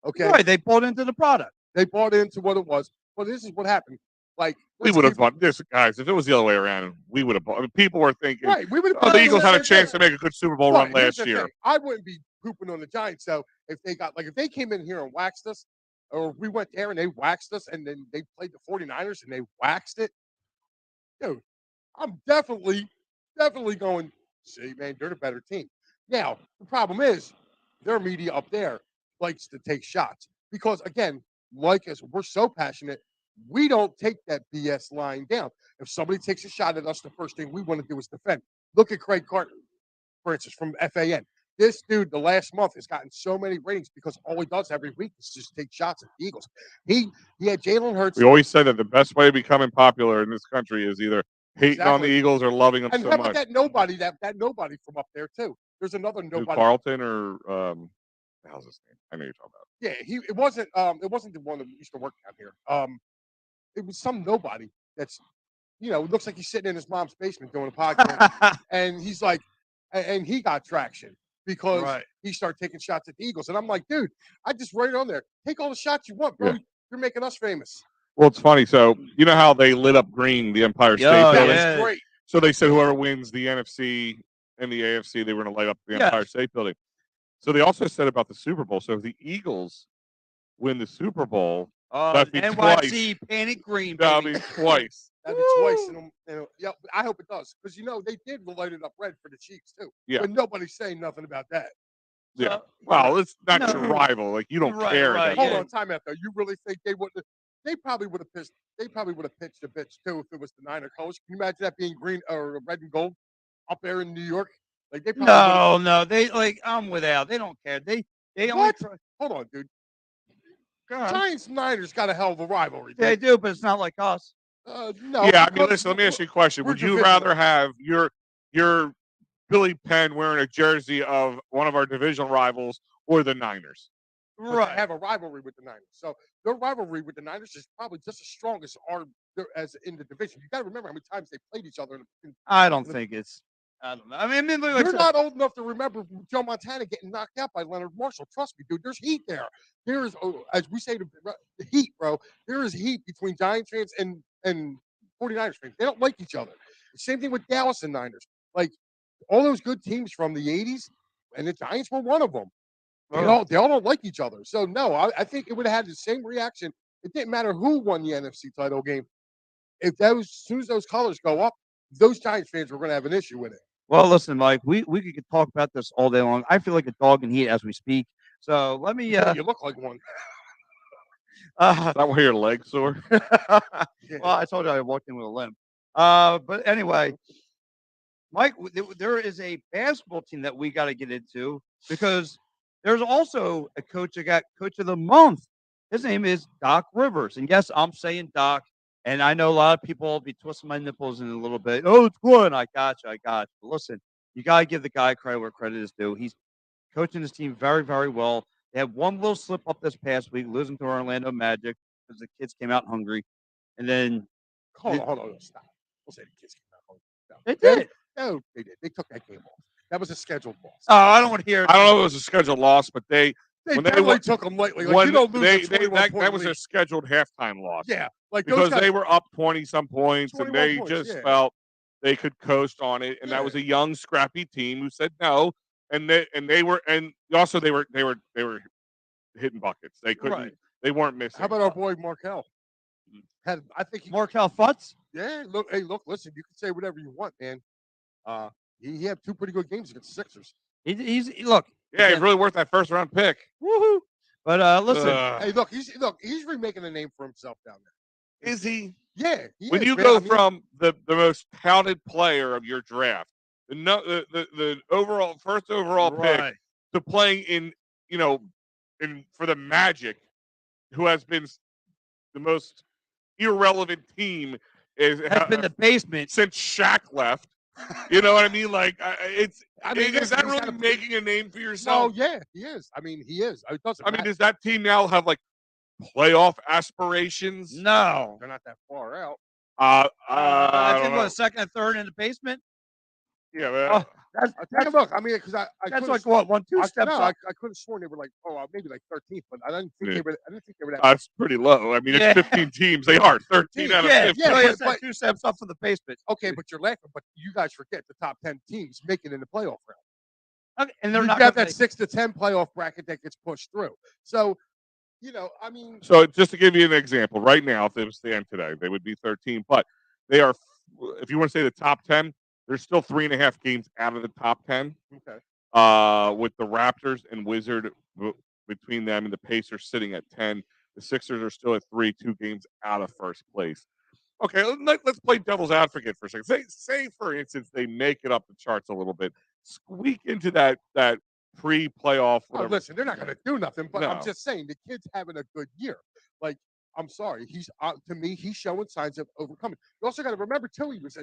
B: Okay.
A: Right, they bought into the product.
B: They bought into what it was. Well, this is what happened. Like
C: we would have bought this, guys. If it was the other way around, we would have bought. I mean, people were thinking,
B: right, we would have.
C: Oh, the Eagles had a chance to make a good Super Bowl run last year.
B: I wouldn't be pooping on the Giants though if they came in here and waxed us, or if we went there and they waxed us, and then they played the 49ers and they waxed it. Dude, I'm definitely going. See, man, they're the better team. Now the problem is their media up there likes to take shots because again, like us, we're so passionate. We don't take that BS line down. If somebody takes a shot at us, the first thing we want to do is defend. Look at Craig Carter, for instance, from FAN. This dude, the last month, has gotten so many ratings because all he does every week is just take shots at the Eagles. He had Jalen Hurts.
C: We always said that the best way of becoming popular in this country is either hating on the Eagles or loving them
B: and
C: so
B: how
C: much.
B: about that nobody from up there too? There's another nobody.
C: Carlton or how's his name? I know you're talking about.
B: Yeah, it wasn't the one that used to work down here. It was some nobody that's, it looks like he's sitting in his mom's basement doing a podcast. And he's like, and he got traction because he started taking shots at the Eagles. And I'm like, dude, I just write it on there. Take all the shots you want, bro. Yeah. You're making us famous.
C: Well, it's funny. So, you know how they lit up green the Empire State Building?
B: That's great.
C: So they said whoever wins the NFC and the AFC, they were going to light up the Empire State Building. So they also said about the Super Bowl. So if the Eagles win the Super Bowl, that'd be
A: NYC Panic Green.
C: That'd be twice.
B: That'd be twice. Yeah, I hope it does. Because, they did light it up red for the Chiefs, too.
C: Yeah.
B: But nobody's saying nothing about that.
C: Yeah. Well, it's not your rival. Like, you don't care.
B: Right. Hold on, time out, though. You really think they wouldn't? They probably would have pitched. They probably would have pitched a bitch, too, if it was the Niner colors. Can you imagine that being green or red and gold up there in New York? Like, they probably
A: no. They, I'm without. They don't care. They only try.
B: Hold on, dude. Giants Niners got a hell of a rivalry.
A: They do, but it's not like us.
B: No.
C: Yeah, I mean, listen. Let me ask you a question. Would you rather have your Billy Penn wearing a jersey of one of our divisional rivals or the Niners?
B: Right. They have a rivalry with the Niners, so their rivalry with the Niners is probably just as strong as as in the division. You got to remember how many times they played each other.
A: I don't think it's. I don't know. I mean,
B: you're not old enough to remember Joe Montana getting knocked out by Leonard Marshall. Trust me, dude. There's heat there. There is, as we say, the heat, bro. There is heat between Giants fans and 49ers fans. They don't like each other. Same thing with Dallas and Niners. Like all those good teams from the '80s, and the Giants were one of them. They all don't like each other. So no, I think it would have had the same reaction. It didn't matter who won the NFC title game. If as soon as those colors go up, those Giants fans were going to have an issue with it.
A: Well, listen, Mike, we could talk about this all day long. I feel like a dog in heat as we speak. So let me.
B: You look like one.
C: Is that why your legs sore?
A: Well, I told you I walked in with a limp. But anyway, Mike, there is a basketball team that we got to get into because there's also a coach that got Coach of the Month. His name is Doc Rivers. And yes, I'm saying Doc. And I know a lot of people will be twisting my nipples in a little bit. Oh, it's good. I got you. But listen, you got to give the guy credit where credit is due. He's coaching his team very, very well. They had one little slip up this past week, losing to Orlando Magic because the kids came out hungry. And then.
B: Hold on. Stop. We'll say the kids came out hungry. No.
A: They did.
B: No, they did. They took that game off. That was a scheduled loss.
A: Oh, I don't want to hear it.
C: I don't know if it was a scheduled loss, but they
B: took them lately. Like, you don't lose
C: that was a scheduled halftime loss.
B: Yeah, like
C: because they were up 20-some points, and they just felt they could coast on it. And that was a young, scrappy team who said no. And they were hitting buckets. They couldn't. Right. They weren't missing.
B: How about our boy Markel? I think
A: Markel Futz.
B: Yeah. Look. Listen. You can say whatever you want, man. He had two pretty good games against the Sixers.
A: He's look.
C: Yeah, he's really worth that first round pick.
A: Woohoo! But listen,
B: hey, he's remaking a name for himself down there.
C: Is he?
B: Yeah.
C: When you go from the most touted player of your draft the overall first overall pick
A: Right.
C: to playing in for the Magic, who has been the most irrelevant team
A: Has been the basement.
C: since Shaq left. You know what I mean? Like is
B: listen,
C: that
B: he's
C: really
B: had a-
C: making a name for
B: No,
C: yourself?
B: yeah, he is. I mean, he is. It doesn't
C: I mean,
B: matter.
C: does that team now have like playoff aspirations?
A: No.
B: They're not that far out.
C: I
A: I
C: don't
A: think
C: know.
A: what, second and third in the basement.
C: Yeah,
A: Oh, that's
B: Take a look. I mean, because I
A: that's
B: could've
A: like what 1-2 steps
B: no,
A: up.
B: I could have sworn they were like, maybe like 13th, but I didn't think
C: Yeah.
B: they were. I didn't think they were that.
C: that's pretty low. I mean,
A: Yeah.
C: it's 15 teams. They are 13 out of
A: Yeah,
C: 15.
A: like I
B: but-
A: said, 2 steps up from the basement.
B: Okay, but you're laughing. But you guys forget the top 10 teams making in the playoff round.
A: Okay, and they're
B: You
A: not
B: got
A: gonna
B: that 6 to 10 playoff bracket that gets pushed through. So, I mean,
C: So just to give you an example, right now, if they would stand today, they would be 13. But they are, if you want to say the top 10, there's still 3.5 games out of the top 10.
B: okay.
C: With the Raptors and Wizard between them and the Pacers sitting at 10. The Sixers are still at 3, 2 games out of first place. Okay, let's play devil's advocate for a second. Say for instance, they make it up the charts a little bit, squeak into that pre-playoff.
B: Oh,
C: Whatever.
B: listen, they're not going to do nothing. But I'm
C: No.
B: just saying, the kid's having a good year. Like, I'm sorry, he's to me, he's showing signs of overcoming. You also got to remember too, he was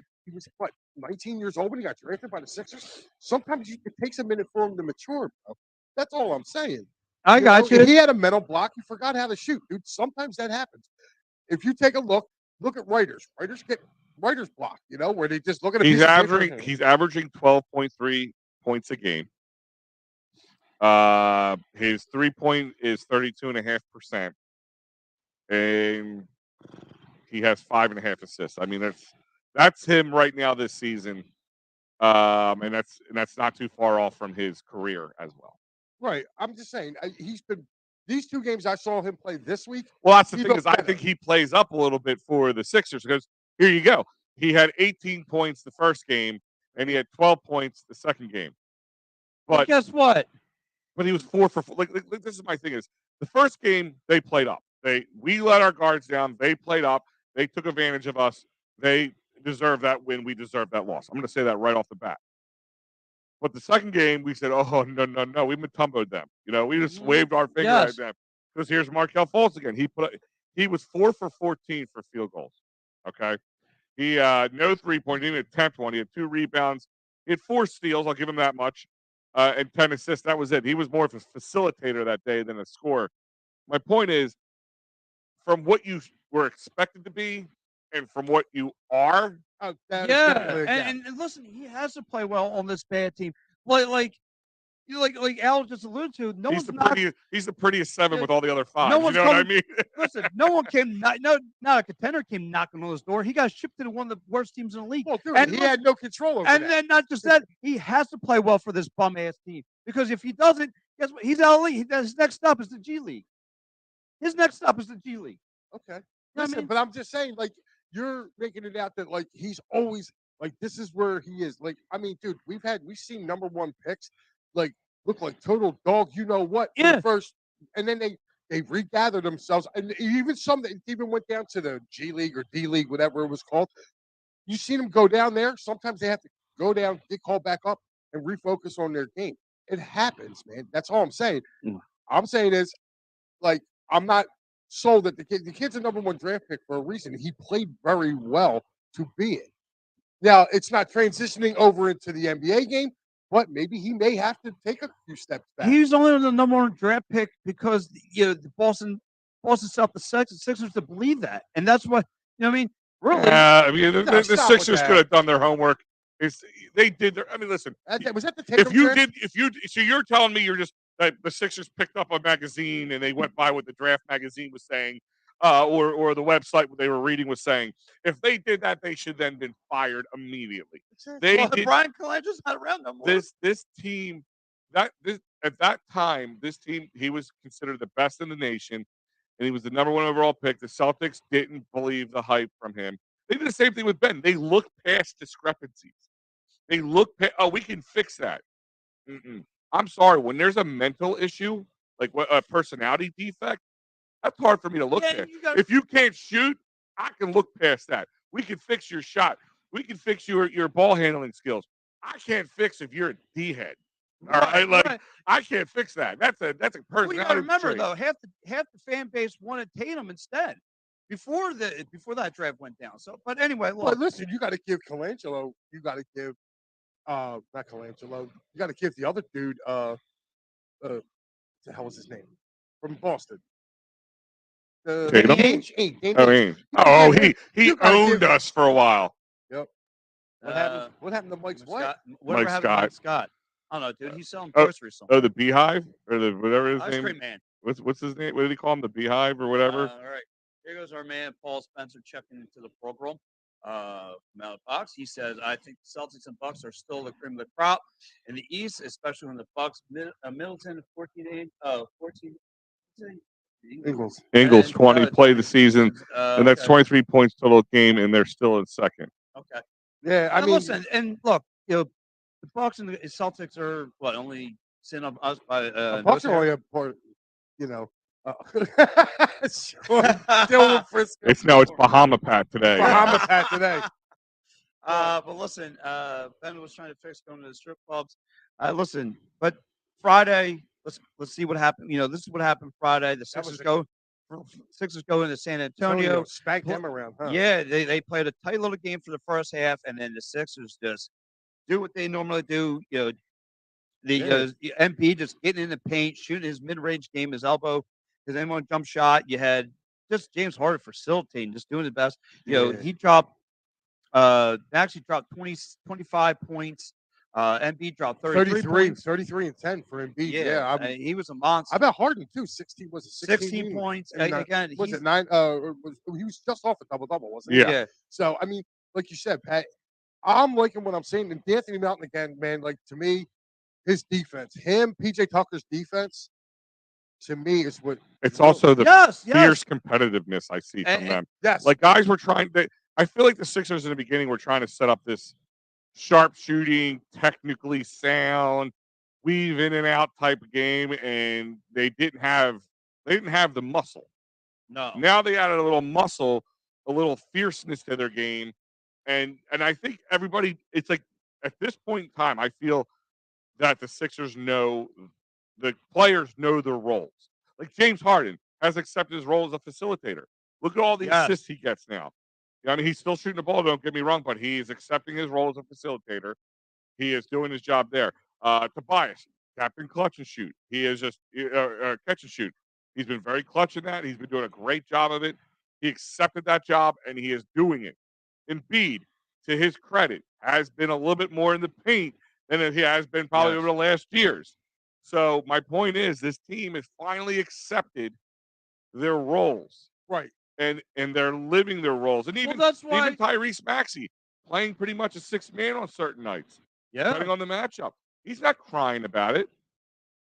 B: what 19 years old when he got drafted by the Sixers. Sometimes it takes a minute for him to mature, bro. That's all I'm saying.
A: I got you.
B: He had a mental block. He forgot how to shoot, dude. Sometimes that happens. If you take a look at writers. Writers get writer's block. Where they just look at a piece of paper.
C: He's averaging 12.3 points a game. His 3-point is 32.5%. And he has 5.5 assists. I mean, that's him right now this season. And that's not too far off from his career as well.
B: Right. I'm just saying he's been these 2 games I saw him play this week.
C: Well, that's the
B: he
C: thing is I
B: better.
C: think he plays up a little bit for the Sixers because here you go. He had 18 points the first game and he had 12 points the second game.
A: But guess what?
C: But he was 4 for 4. Like this is my thing is the first game they played up. We let our guards down. They played up. They took advantage of us. They deserve that win. We deserve that loss. I'm going to say that right off the bat. But the second game, we said, "Oh no, we Matumboed them." We just waved our finger at them because here's Markelle Fultz again. He was 4 for 14 for field goals. Okay, he no 3-point, didn't attempt one. He had 2 rebounds. He had 4 steals. I'll give him that much, and 10 assists. That was it. He was more of a facilitator that day than a scorer. My point is, from what you were expected to be, and from what you are.
B: Oh, that is
A: Yeah,
B: definitely a gap.
A: and listen, he has to play well on this bad team. Like Al just alluded to. No
C: He's
A: one's not.
C: He's the prettiest 7
A: Yeah,
C: with all the other 5.
A: no
C: You
A: one's
C: know what I
A: coming-
C: mean?
A: Listen, no one came. Not a contender came knocking on his door. He got shipped to one of the worst teams in the league.
B: Well, dude,
A: and
B: he
A: look-
B: had no control over
A: And
B: that.
A: then not just that, he has to play well for this bum ass team because if he doesn't, guess what? He's out of the league. His next stop is the G League. His next stop is the G League.
B: Okay.
A: You know what I
B: Listen,
A: mean?
B: but I'm just saying, like, you're making it out that like he's always like this is where he is. Like, I mean, dude, we've seen number 1 picks like look like total dog, you know what? For
A: Yeah.
B: the first, and then they regathered themselves, and even some that even went down to the G League or D League, whatever it was called. You seen them go down there. Sometimes they have to go down, get called back up, and refocus on their game. It happens, man. That's all I'm saying. I'm saying is, like, I'm not sold that the kid's a number 1 draft pick for a reason. He played very well to be it. Now, it's not transitioning over into the NBA game, but maybe he may have to take a few steps back.
A: He's only the number 1 draft pick because the Boston South the Sixers to believe that, and that's what I mean. Really,
C: I mean, the
B: stop with
C: Sixers
B: that.
C: could have done their homework. They did their. I mean, listen.
B: Was that the take?
C: So you're telling me that the Sixers picked up a magazine and they went by what the draft magazine was saying, or the website they were reading was saying. If they did that, they should then been fired immediately.
A: Brian Colangelo's not around no more.
C: This team, at that time, this team, he was considered the best in the nation, and he was the number 1 overall pick. The Celtics didn't believe the hype from him. They did the same thing with Ben. They looked past discrepancies. They look past, we can fix that. I'm sorry. When there's a mental issue, like a personality defect, that's hard for me to look at. If you can't shoot, I can look past that. We can fix your shot. We can fix your ball handling skills. I can't fix if you're a D head. All right, like I can't fix that. That's a
A: Well, you
C: personality
A: got to remember
C: trait.
A: though, half the fan base wanted Tatum instead before that draft went down. So, but anyway,
B: But
A: look,
B: listen, you got to give Colangelo. You got to give not Colangelo. You got to give the other dude. What the hell was his name from Boston?
C: Tatum?
B: Ainge.
C: I mean, he owned us for a while.
B: Yep. What happened? What happened to Mike's what?
A: Whatever
C: Mike
A: happened to
C: Scott.
A: Mike Scott? I don't know, dude. He's selling groceries somewhere.
C: Oh, the Beehive or the whatever his
A: Ice
C: name.
A: cream man.
C: What's his name? What did he call him? The Beehive or whatever.
A: All right. Here goes our man Paul Spencer checking into the program. From out of the box, he says, "I think the Celtics and Bucks are still the cream of the crop in the East, especially when the Bucks Middleton 14.
C: Ingles
A: And,
C: 20 play the season, and that's
A: okay.
C: 23 points total game, and they're still in second.
A: Okay.
B: Yeah, I
A: Now,
B: mean,
A: listen, and look, the Bucks and the Celtics are only sitting up us by
B: the Bucks are only a part. Still with Frisco.
C: It's Bahama Pat today.
B: Bahama Pat today.
A: But listen, Ben was trying to fix going to the strip clubs. Listen, but Friday, let's see what happened. This is what happened Friday. The Sixers go into San Antonio.
B: Spanked them around, huh?
A: Yeah, they played a tight little game for the first half, and then the Sixers just do what they normally do. The MP just getting in the paint, shooting his mid-range game, his elbow, his M1 jump shot. You had just James Harden facilitating, just doing his best. He dropped. Actually dropped 25 points. Embiid dropped 33 points.
B: 33 and 10 for Embiid.
A: Yeah, he was a monster.
B: I bet Harden too. 16
A: points.
B: And,
A: again,
B: was it 9? He was just off a double, wasn't
C: he?
A: Yeah.
B: So I mean, like you said, Pat, I'm liking what I'm seeing. And D'Anthony Melton again, man. Like to me, his defense, PJ Tucker's defense, to me is what.
C: It's also the fierce competitiveness I see from them.
B: Yes,
C: like guys were trying. I feel like the Sixers in the beginning were trying to set up this sharp shooting, technically sound, weave in and out type of game, and they didn't have the muscle.
A: No.
C: Now they added a little muscle, a little fierceness to their game, and I think everybody. It's like at this point in time, I feel that the Sixers know the players know their roles. Like James Harden has accepted his role as a facilitator. Look at all the assists he gets now. I mean, he's still shooting the ball, don't get me wrong, but he is accepting his role as a facilitator. He is doing his job there. Tobias, Captain Clutch and Shoot. He is just catch and shoot. He's been very clutch in that. He's been doing a great job of it. He accepted that job, and he is doing it. Embiid, to his credit, has been a little bit more in the paint than he has been probably over the last years. So my point is this team has finally accepted their roles.
B: Right.
C: And they're living their roles. And even Tyrese Maxey playing pretty much a sixth man on certain nights.
A: Yeah.
C: Depending on the matchup. He's not crying about it.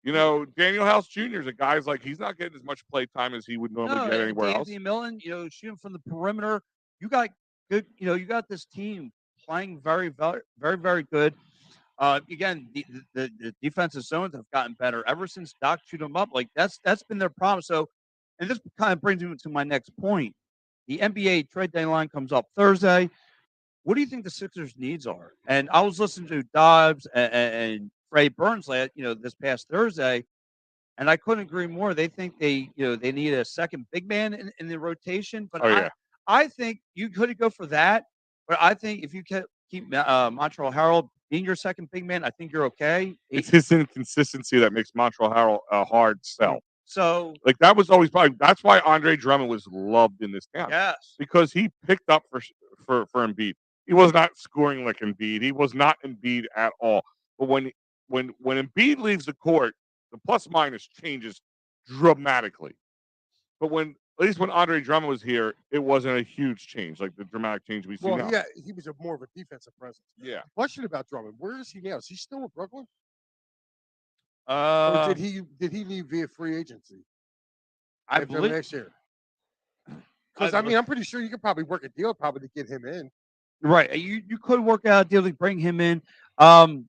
C: Daniel House Jr. is a guy's like he's not getting as much play time as he would normally get anywhere else.
A: Anthony Milton, shooting from the perimeter. You got good, you got this team playing very, very, very, very good. Again, the defensive zones have gotten better ever since Doc chewed them up. Like that's been their problem. So, and this kind of brings me to my next point. The NBA trade deadline comes up Thursday. What do you think the Sixers' needs are? And I was listening to Dobbs and Ray Burns this past Thursday, and I couldn't agree more. They think they need a second big man in the rotation. But I think you could go for that. But I think if you keep Montreal Harrell being your second big man, I think you're okay.
C: It's his inconsistency that makes Montreal Harrell a hard sell.
A: So,
C: like that was always probably that's why Andre Drummond was loved in this town.
A: Yes,
C: because he picked up for Embiid. He was not scoring like Embiid. He was not Embiid at all. But when Embiid leaves the court, the plus minus changes dramatically. But at least when Andre Drummond was here, it wasn't a huge change, like the dramatic change we see now.
B: Yeah, he was more of a defensive presence.
C: Yeah.
B: Question about Drummond: where is he now? Is he still in Brooklyn?
A: Or
B: did he leave via free agency?
A: I believe
B: next year. Because I'm pretty sure you could probably work a deal to get him in.
A: Right, you could work out a deal to bring him in. Like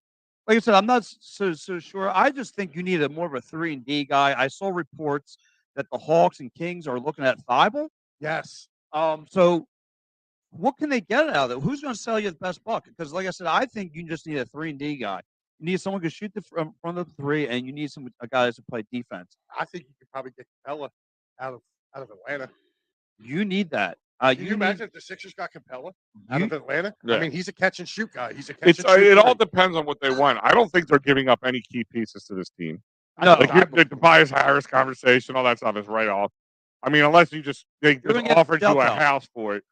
A: I said, I'm not so sure. I just think you need more of a 3-and-D guy. I saw reports that the Hawks and Kings are looking at Thibault.
B: Yes.
A: So what can they get out of it? Who's going to sell you the best buck? Because, like I said, I think you just need a 3-and-D guy. You need someone who can shoot from the three, and you need some guys to play defense.
B: I think you could probably get Capella out of Atlanta.
A: You need that.
B: Can you imagine if the Sixers got Capella out of Atlanta?
C: Yeah.
B: I mean, he's a catch and shoot guy. He's a catch and shoot.
C: It all depends on what they want. I don't think they're giving up any key pieces to this team.
A: No,
C: Like the Tobias Harris conversation, all that stuff is right off. I mean, unless they just offered you a house for it.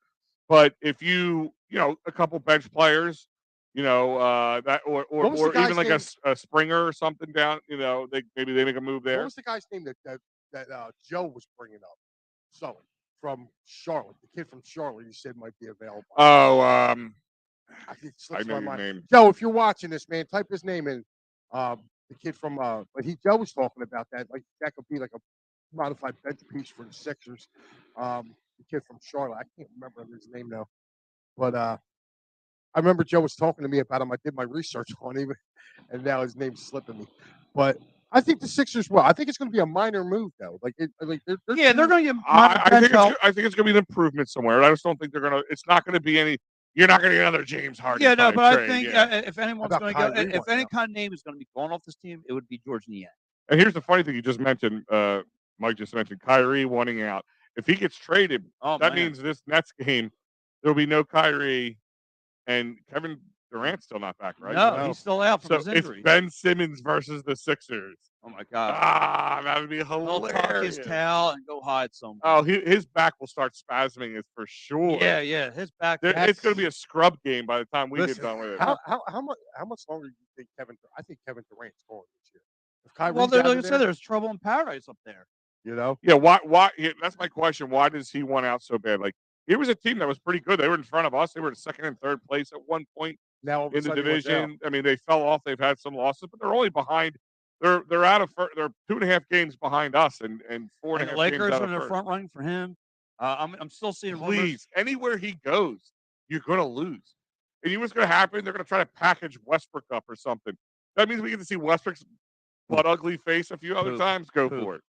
C: But if you a couple bench players, that or even like a Springer or something down, maybe they make a move there.
B: What was the guy's name that Joe was bringing up? Sully from Charlotte, the kid from Charlotte. You said might be available.
C: Oh,
B: I
C: know your name.
B: Joe, if you're watching this, man, type his name in. The kid from but Joe was talking about that. Like that could be like a modified bench piece for the Sixers. The kid from Charlotte. I can't remember his name now. But I remember Joe was talking to me about him. I did my research on him, and now his name's slipping me. But I think the Sixers will. I think it's going to be a minor move, though. They're
A: going to get.
C: I think it's going to be an improvement somewhere. I just don't think they're going to. It's not going to be any. You're not going to get another James Harden.
A: Yeah, no, but
C: trade.
A: I think if anyone's going to go, if any kind of name is going to be going off this team, it would be George Niang.
C: And here's the funny thing you just mentioned. Mike just mentioned Kyrie wanting out. If he gets traded, that means this Nets game there'll be no Kyrie, and Kevin Durant's still not back, right?
A: No, he's still out from his injury.
C: It's Ben Simmons versus the Sixers.
A: Oh my God!
C: That would be hilarious.
A: He'll tuck his towel and go hide somewhere.
C: Oh, his back will start spasming, is for sure.
A: Yeah, his back.
C: It's going to be a scrub game by the time we get done with it.
B: How much longer do you think Kevin? I think Kevin Durant's going this year.
A: Well, like I said, there's trouble in paradise up there.
C: Yeah. Why? That's my question. Why does he want out so bad? Like, here was a team that was pretty good. They were in front of us. They were in second and third place at one point in the division. I mean, they fell off. They've had some losses, but they're only behind. They're out of. They're 2.5 games behind us, and 4.5 games.
A: The Lakers
C: out
A: are
C: of
A: in the
C: first.
A: front running for him. I'm still seeing.
C: Please, anywhere he goes, you're going to lose. And you know what's going to happen? They're going to try to package Westbrook up or something. That means we get to see Westbrook's butt ugly face a few other times. Go for it.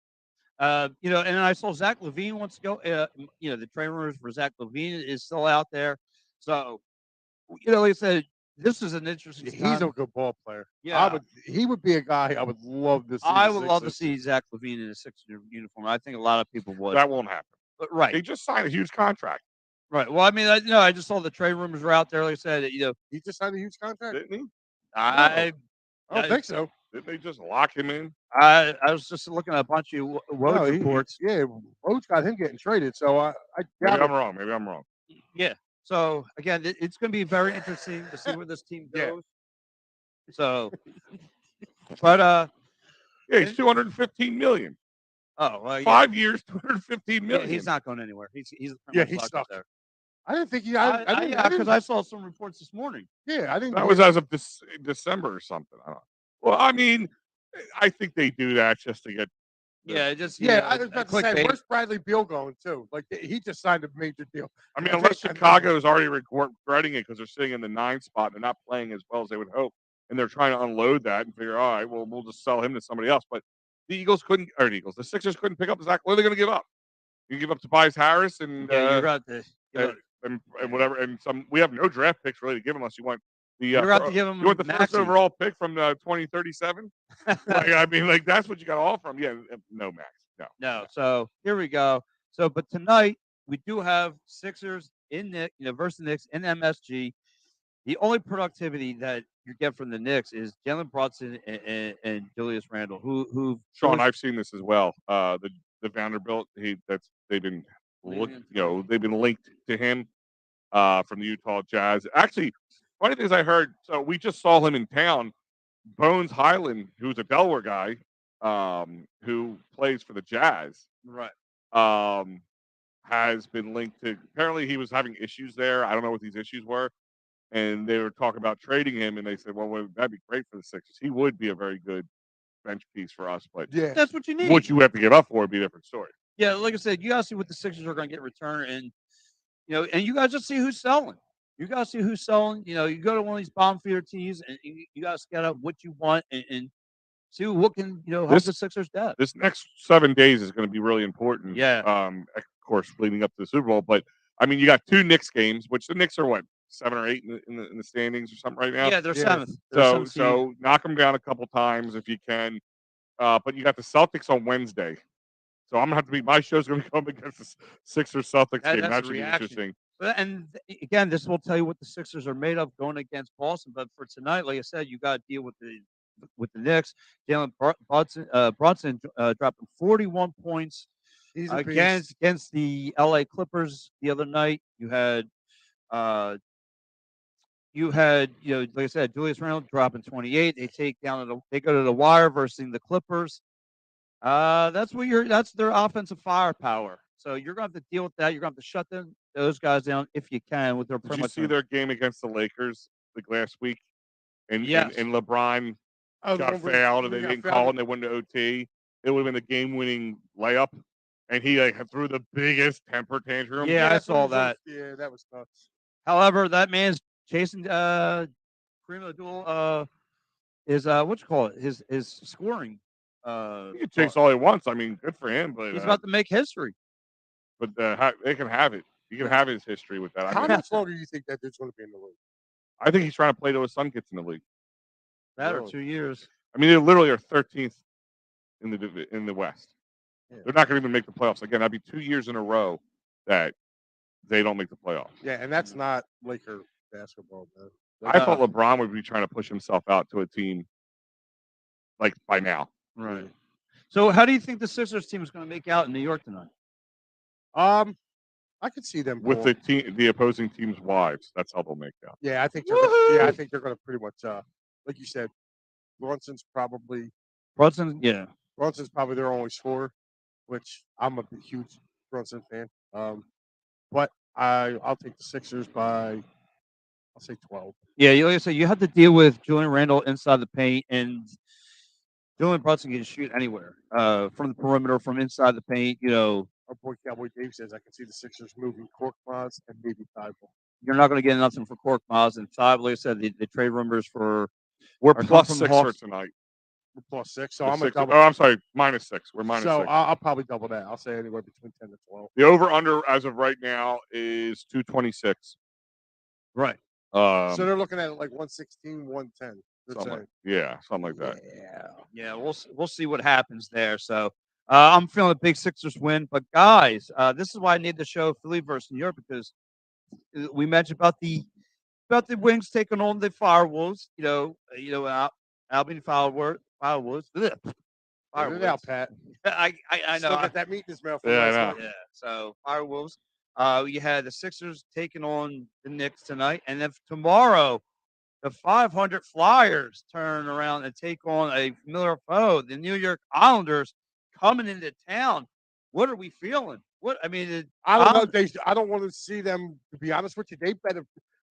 A: And I saw Zach LaVine wants to go. The trade rumors for Zach LaVine is still out there. So, like I said, this is an interesting.
B: He's a good ball player.
A: Yeah,
B: he would be a guy I would love to see.
A: I would love to see Zach LaVine in a Sixers uniform. I think a lot of people would.
C: That won't happen.
A: But right,
C: they just signed a huge contract.
A: Right. Well, I mean, I just saw the trade rumors were out there. Like I said,
B: he just signed a huge contract,
C: didn't he?
B: I don't think so.
C: Didn't they just lock him in?
A: I was just looking at a bunch of Woj reports.
B: Woj got him getting traded. So
C: maybe I'm wrong. Maybe I'm wrong.
A: Yeah. So again, it's going to be very interesting to see where this team goes. Yeah. So, but
C: he's $215 million.
A: Oh, well,
C: 5 years, $215 million.
A: He's not going anywhere. He's
B: stuck
A: there.
B: I didn't think he.
A: Because I saw some reports this morning.
B: Yeah, I didn't.
C: That was as of December or something. I don't know. Well, I mean, I think they do that just to get.
A: I was about to say,
B: where's Bradley Beal going too? Like he just signed a major deal.
C: I mean, unless Chicago is already regretting it because they're sitting in the 9 spot, they're not playing as well as they would hope, and they're trying to unload that and figure, all right, well, we'll just sell him to somebody else. But the Sixers couldn't pick up Zach. What are they going to give up? You give up Tobias Harris and
A: you're right.
C: And whatever, and some. We have no draft picks really to give unless you want the.
A: You're about to give him.
C: You want the first overall pick from 2037? That's what you got to offer him. Yeah, no max.
A: No. So here we go. So, but tonight we do have Sixers versus Knicks in MSG. The only productivity that you get from the Knicks is Jalen Brunson and Julius Randle, who
C: Sean, I've seen this as well. The Vanderbilt, they've been linked to him from the Utah Jazz. Actually, funny things I heard. So we just saw him in town. Bones Highland, who's a Delaware guy, who plays for the Jazz,
A: right?
C: Has been linked to. Apparently, he was having issues there. I don't know what these issues were, and they were talking about trading him. And they said, "Well, that'd be great for the Sixers. He would be a very good bench piece for us." But
A: that's what you need.
C: What you have to give up for would be a different story.
A: Yeah, like I said, you got to see what the Sixers are going to get in return, and and you guys just see who's selling. You got to see who's selling. You go to one of these bottom feeder teams, and you got to scout out what you want and see what can help the Sixers depth.
C: This next 7 days is going to be really important.
A: Yeah.
C: Of course, leading up to the Super Bowl, but I mean, you got 2 Knicks games, which the Knicks are what 7 or 8 in the standings or something right now.
A: Yeah, they're
B: Yeah.
A: seventh. They're
C: So
A: seventh seed.
C: so knock them down a couple times if you can. But you got the Celtics on Wednesday. So I'm gonna have to be my show's gonna be going against the Sixers Celtics game.
A: That's
C: That
A: a
C: should be
A: reaction.
C: interesting.
A: And again, this will tell you what the Sixers are made of going against Boston. But for tonight, like I said, you got to deal with the Knicks. Jalen Brunson dropping 41 points
B: He's a
A: against
B: beast.
A: the LA Clippers the other night. You had like I said, Julius Randle dropping 28. They go to the wire versus the Clippers. That's their offensive firepower. So you're going to have to deal with that. You're going to have to shut those guys down if you can with their
C: Did you see their game against the Lakers like last week? And
A: Yes.
C: and LeBron
B: Oh, the
C: got
B: one where
C: fouled and
B: he
C: they
B: got
C: didn't
B: fouled?
C: call it and they went to OT. It would have been the game-winning layup, and he like threw the biggest temper tantrum.
A: Yeah, I
B: that's
A: saw
B: what it was.
A: that.
B: Yeah, that was nuts.
A: However, that man's chasing Kareem Abdul is what you call it? His scoring.
C: He can chase all he wants. I mean, good for him, but
A: He's about to make history.
C: they can have it. You can have his history with that. I
B: How
C: mean,
B: much longer do you think that dude's going to be in the league?
C: I think he's trying to play till his son gets in the league.
A: That or
B: Really?
A: 2 years.
C: I mean, they literally are 13th in the West.
B: Yeah.
C: They're not going to even make the playoffs again. That'd be 2 years in a row that they don't make the playoffs.
B: Yeah, and that's not Laker basketball, man.
C: I thought LeBron would be trying to push himself out to a team like by now.
A: Right. So, how do you think the Sixers team is going to make out in New York tonight?
B: I could see them
C: With
B: going.
C: the opposing team's wives. That's how they'll make out.
B: Yeah, I think they're going to pretty much like you said, Brunson's probably their only scorer, which I'm a huge Brunson fan. But I'll take the Sixers by I'll say 12.
A: Yeah, like I said, you have to deal with Julian Randle inside the paint, and Julian Brunson can shoot anywhere from the perimeter, from inside the paint.
B: Our boy Cowboy Dave says I can see the Sixers moving Korkmaz and maybe Thibault.
A: You're not going to get nothing for Korkmaz and Thibault. Like I said, the trade rumors
C: We're
A: are
C: plus
A: coming from
C: 6 for
A: Hawks.
C: tonight.
B: We're plus 6, so
C: The
B: I'm gonna
C: Sixers-
B: double.
C: Oh, I'm sorry, minus 6. We're minus
B: so
C: 6.
B: I'll probably double that. I'll say anywhere between 10 to 12.
C: The over/under as of right now is 226.
A: Right.
B: So they're looking at it like 116, 110.
C: Something like that.
A: Yeah. We'll see what happens there. So I'm feeling a big Sixers win. But guys, this is why I need the show Philly versus New York, because we mentioned about the Wings taking on the Firewolves. Albany Firewolves.
B: Get it out, Pat.
A: I
B: Still
A: know.
B: got that meat in his mouth. From
C: Yeah, I
B: last
C: know.
B: night.
A: Yeah. So Firewolves. You had the Sixers taking on the Knicks tonight, and then tomorrow, the 500 Flyers turn around and take on a familiar foe, the New York Islanders, coming into town. What are we feeling? I
B: don't know. I don't want to see them. To be honest with you, they better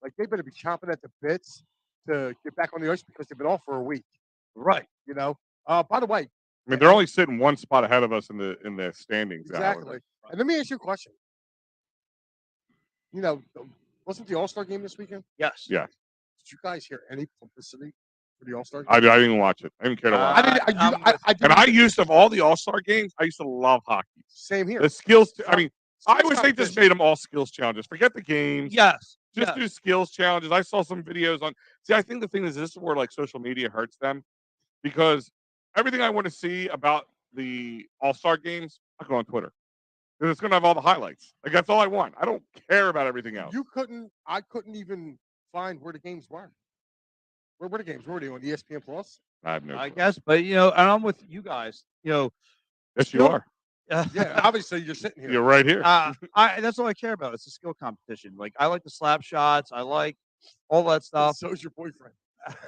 B: be chomping at the bits to get back on the ice because they've been off for a week.
A: Right.
B: By the way,
C: I mean, they're only sitting one spot ahead of us in the standings.
B: Exactly. And let me ask you a question. Wasn't the All-Star game this weekend?
A: Yes.
C: Yeah.
B: Did you guys hear any publicity for the All-Star game?
C: I didn't even watch it. I didn't care to watch it. And I used to, of all the All-Star games, I used to love hockey.
B: Same here.
C: The skills, I wish they just made them all skills challenges. Forget the games.
A: Yes.
C: Just do skills challenges. I saw some videos on. See, I think the thing is, this is where like social media hurts them, because everything I want to see about the All-Star games, I go on Twitter. Because it's going to have all the highlights. Like, that's all I want. I don't care about everything else.
B: I couldn't even find where the games were. Where were the games? Where were they on ESPN Plus?
C: I have no clue.
A: I guess, but and I'm with you guys.
C: Yes, you are.
B: Yeah, obviously you're sitting here.
C: You're right here.
A: That's all I care about. It's a skill competition. Like, I like the slap shots. I like all that stuff.
B: So's your boyfriend.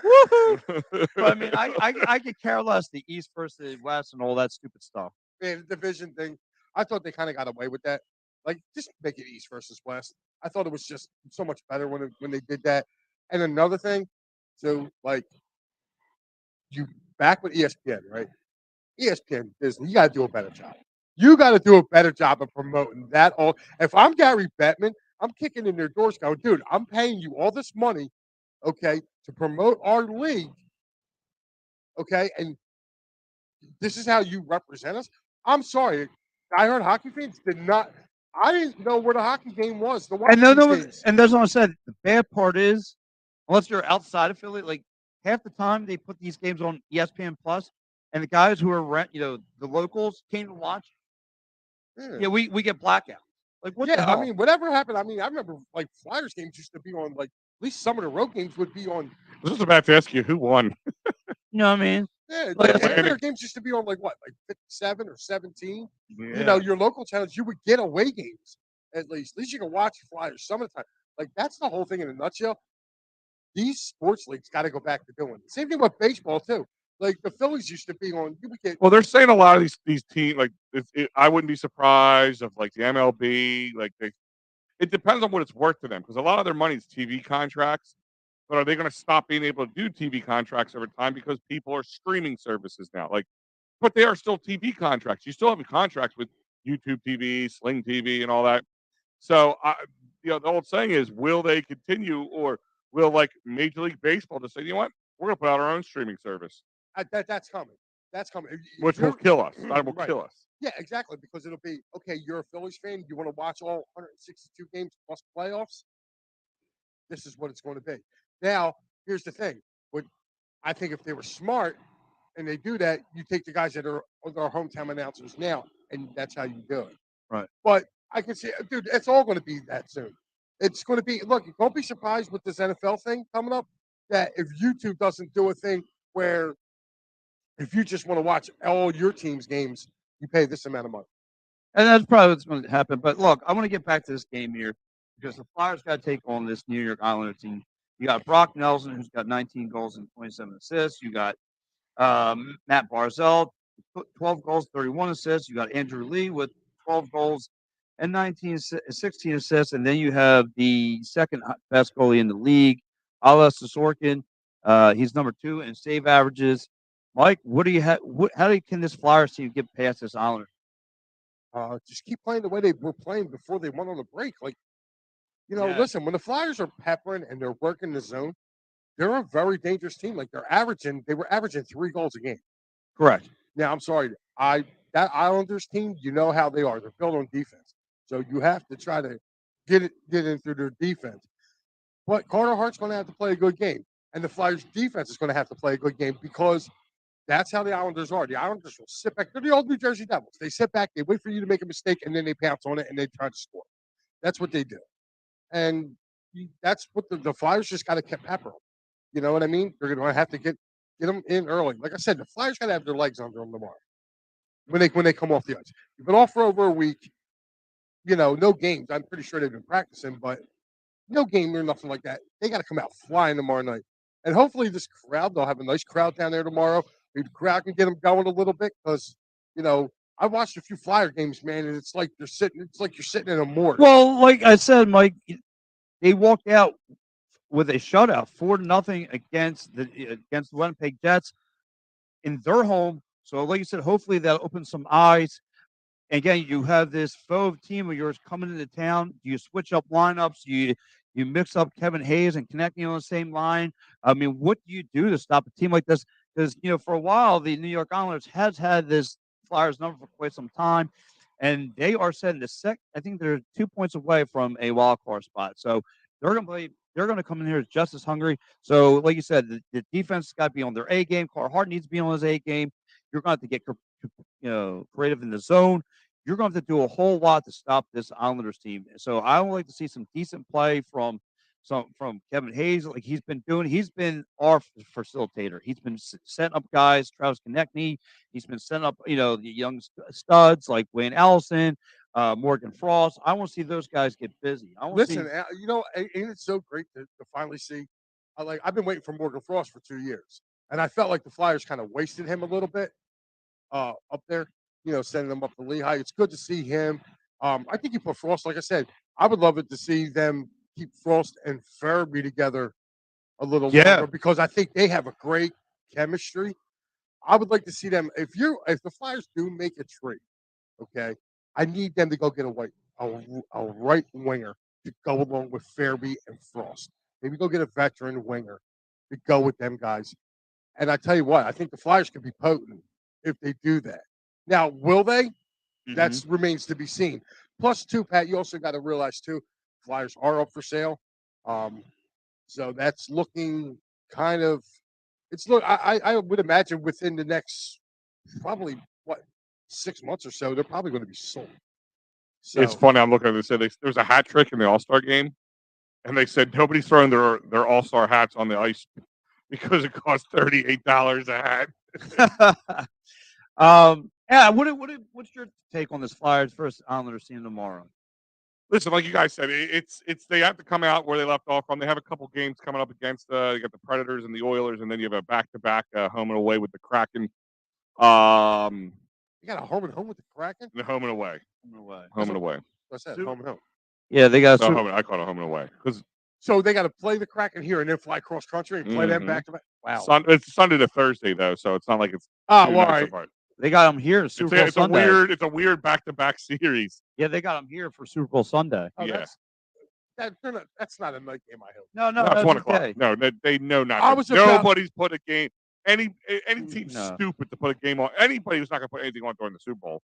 A: Woohoo! But I mean, I could care less the East versus the West and all that stupid stuff.
B: Man, the division thing. I thought they kind of got away with that. Like, just make it East versus West. I thought it was just so much better when they did that. And another thing, so like, you back with ESPN, right? ESPN Disney, you got to do a better job. You got to do a better job of promoting that. All if I'm Gary Bettman, I'm kicking in their doors, going, dude, I'm paying you all this money, okay, to promote our league, okay, and this is how you represent us. I'm sorry. I heard hockey fans did not. I didn't know where the hockey game was. The
A: And no, no,
B: games.
A: and that's what I said. The bad part is, unless you're outside of Philly, like half the time they put these games on ESPN Plus, and the guys who are the locals came to watch. Yeah, we get blackouts. Like what the
B: Yeah, I
A: hell?
B: mean, whatever happened. I mean, I remember like Flyers games used to be on like at least some of the road games would be on.
C: I was just about to ask you who won.
A: You know what I mean?
B: Yeah,
A: Like,
B: some of
C: Atlantic.
B: their games used to be on like what, like 57 or 17.
A: Yeah.
B: You know, your local channels, you would get away games at least. At least you can watch Flyers some of the time. Like that's the whole thing in a nutshell. These sports leagues got to go back to doing it. Same thing with baseball too. Like the Phillies used to be on. You would get
C: Well, they're saying a lot of these teams, like I wouldn't be surprised if like the MLB, like it depends on what it's worth to them because a lot of their money is TV contracts. But are they going to stop being able to do TV contracts over time because people are streaming services now? Like, but they are still TV contracts. You still have contracts with YouTube TV, Sling TV, and all that. So, the old saying is, will they continue, or will like Major League Baseball just say, you know what, we're going to put out our own streaming service,
B: that's coming. That's coming.
C: which will kill us. That will
B: Right.
C: kill us.
B: Yeah, exactly. Because it'll be okay. You're a Phillies fan. You want to watch all 162 games plus playoffs. This is what it's going to be. Now, here's the thing. What I think if they were smart and they do that, you take the guys that are our hometown announcers now, and that's how you do it.
A: Right.
B: But I can see, dude, it's all going to be that soon. It's going to be. Look, don't be surprised with this NFL thing coming up. That if YouTube doesn't do a thing where if you just want to watch all your team's games, you pay this amount of money.
A: And that's probably what's going to happen. But look, I want to get back to this game here because the Flyers got to take on this New York Islander team. You got Brock Nelson, who's got 19 goals and 27 assists. You got Matt Barzell, 12 goals, 31 assists. You got Andrew Lee with 12 goals and 16 assists. And then you have the second best goalie in the league, Ales Sorkin. He's number 2 in save averages. Mike, what do you have? Can this Flyers team get past this Islander?
B: Just keep playing the way they were playing before they went on the break. Like,
A: Yeah.
B: listen, when the Flyers are peppering and they're working the zone, they're a very dangerous team. Like they were averaging 3 goals a game.
A: Correct.
B: Now, I'm sorry, that Islanders team, you know how they are. They're built on defense, so you have to try to get in through their defense. But Carter Hart's going to have to play a good game, and the Flyers defense is going to have to play a good game because that's how the Islanders are. The Islanders will sit back. They're the old New Jersey Devils. They sit back, they wait for you to make a mistake, and then they pounce on it and they try to score. That's what they do. And that's what the Flyers just got to keep pepper them. You know what I mean? They're going to have to get them in early. Like I said, the Flyers got to have their legs under them tomorrow when they come off the ice. You've been off for over a week. No games. I'm pretty sure they've been practicing, but no game or nothing like that. They got to come out flying tomorrow night. And hopefully this crowd, they'll have a nice crowd down there tomorrow. Maybe the crowd can get them going a little bit because, I watched a few Flyer games, man, and it's like you're sitting in a morgue.
A: Well, like I said, Mike, they walked out with a shutout, 4-0 against the Winnipeg Jets in their home. So, like you said, hopefully that'll open some eyes. Again, you have this faux team of yours coming into town. You switch up lineups. You mix up Kevin Hayes and connecting on the same line. I mean, what do you do to stop a team like this? Because for a while, the New York Islanders has had this Flyers number for quite some time, and they are setting the I think they're 2 points away from a wild card spot. So they're going to play. They're going to come in here just as hungry. So, like you said, the defense has got to be on their A game. Carter Hart needs to be on his A game. You're going to have to get creative in the zone. You're going to have to do a whole lot to stop this Islanders team. So I would like to see some decent play from Kevin Hayes, like he's been doing. He's been our facilitator. He's been setting up guys, Travis Konechny. He's been setting up, the young studs like Wayne Allison, Morgan Frost. I want to see those guys get busy. I want to see.
B: Listen, ain't it so great to finally see? I've been waiting for Morgan Frost for 2 years, and I felt like the Flyers kind of wasted him a little bit up there. Sending him up to Lehigh. It's good to see him. I think you put Frost, like I said, I would love it to see them keep Frost and Farabee together a little longer because I think they have a great chemistry. I would like to see them if the Flyers do make a trade, okay. I need them to go get a right winger to go along with Farabee and Frost. Maybe go get a veteran winger to go with them guys. And I tell you what, I think the Flyers could be potent if they do that. Now, will they? That remains to be seen. Plus, too, Pat, you also got to realize too, Flyers are up for sale. So that's looking kind of. I would imagine within the next probably 6 months or so, they're probably going to be sold. So
C: It's funny. I'm looking at this. There was a hat trick in the All-Star game, and they said nobody's throwing their All-Star hats on the ice because it costs $38 a hat.
A: Yeah. What's your take on this Flyers versus Islanders team tomorrow?
C: Listen, like you guys said, it's they have to come out where they left off from. They have a couple games coming up against you got the Predators and the Oilers, and then you have a back-to-back home and away with the Kraken.
B: you got a home and home with the Kraken.
C: The home and away. Home and away.
B: What's that? Home and home.
A: Yeah, they got.
C: No, I call it home and away because
B: So they got to play the Kraken here and then fly cross country and play them back to back. Wow.
C: It's Sunday to Thursday though, so it's not like it's.
B: Oh, well, all right.
C: Apart.
A: They got them here. Super Bowl Sunday.
C: It's a weird back-to-back series.
A: Yeah, they got them here for Super Bowl Sunday.
B: Oh,
C: yeah.
B: That's not a night game, I hope.
A: No,
C: it's 1 o'clock.
A: okay.
C: No, they know not. Nobody's put a game. Any team's stupid to put a game on. Anybody who's not going to put anything on during the Super Bowl.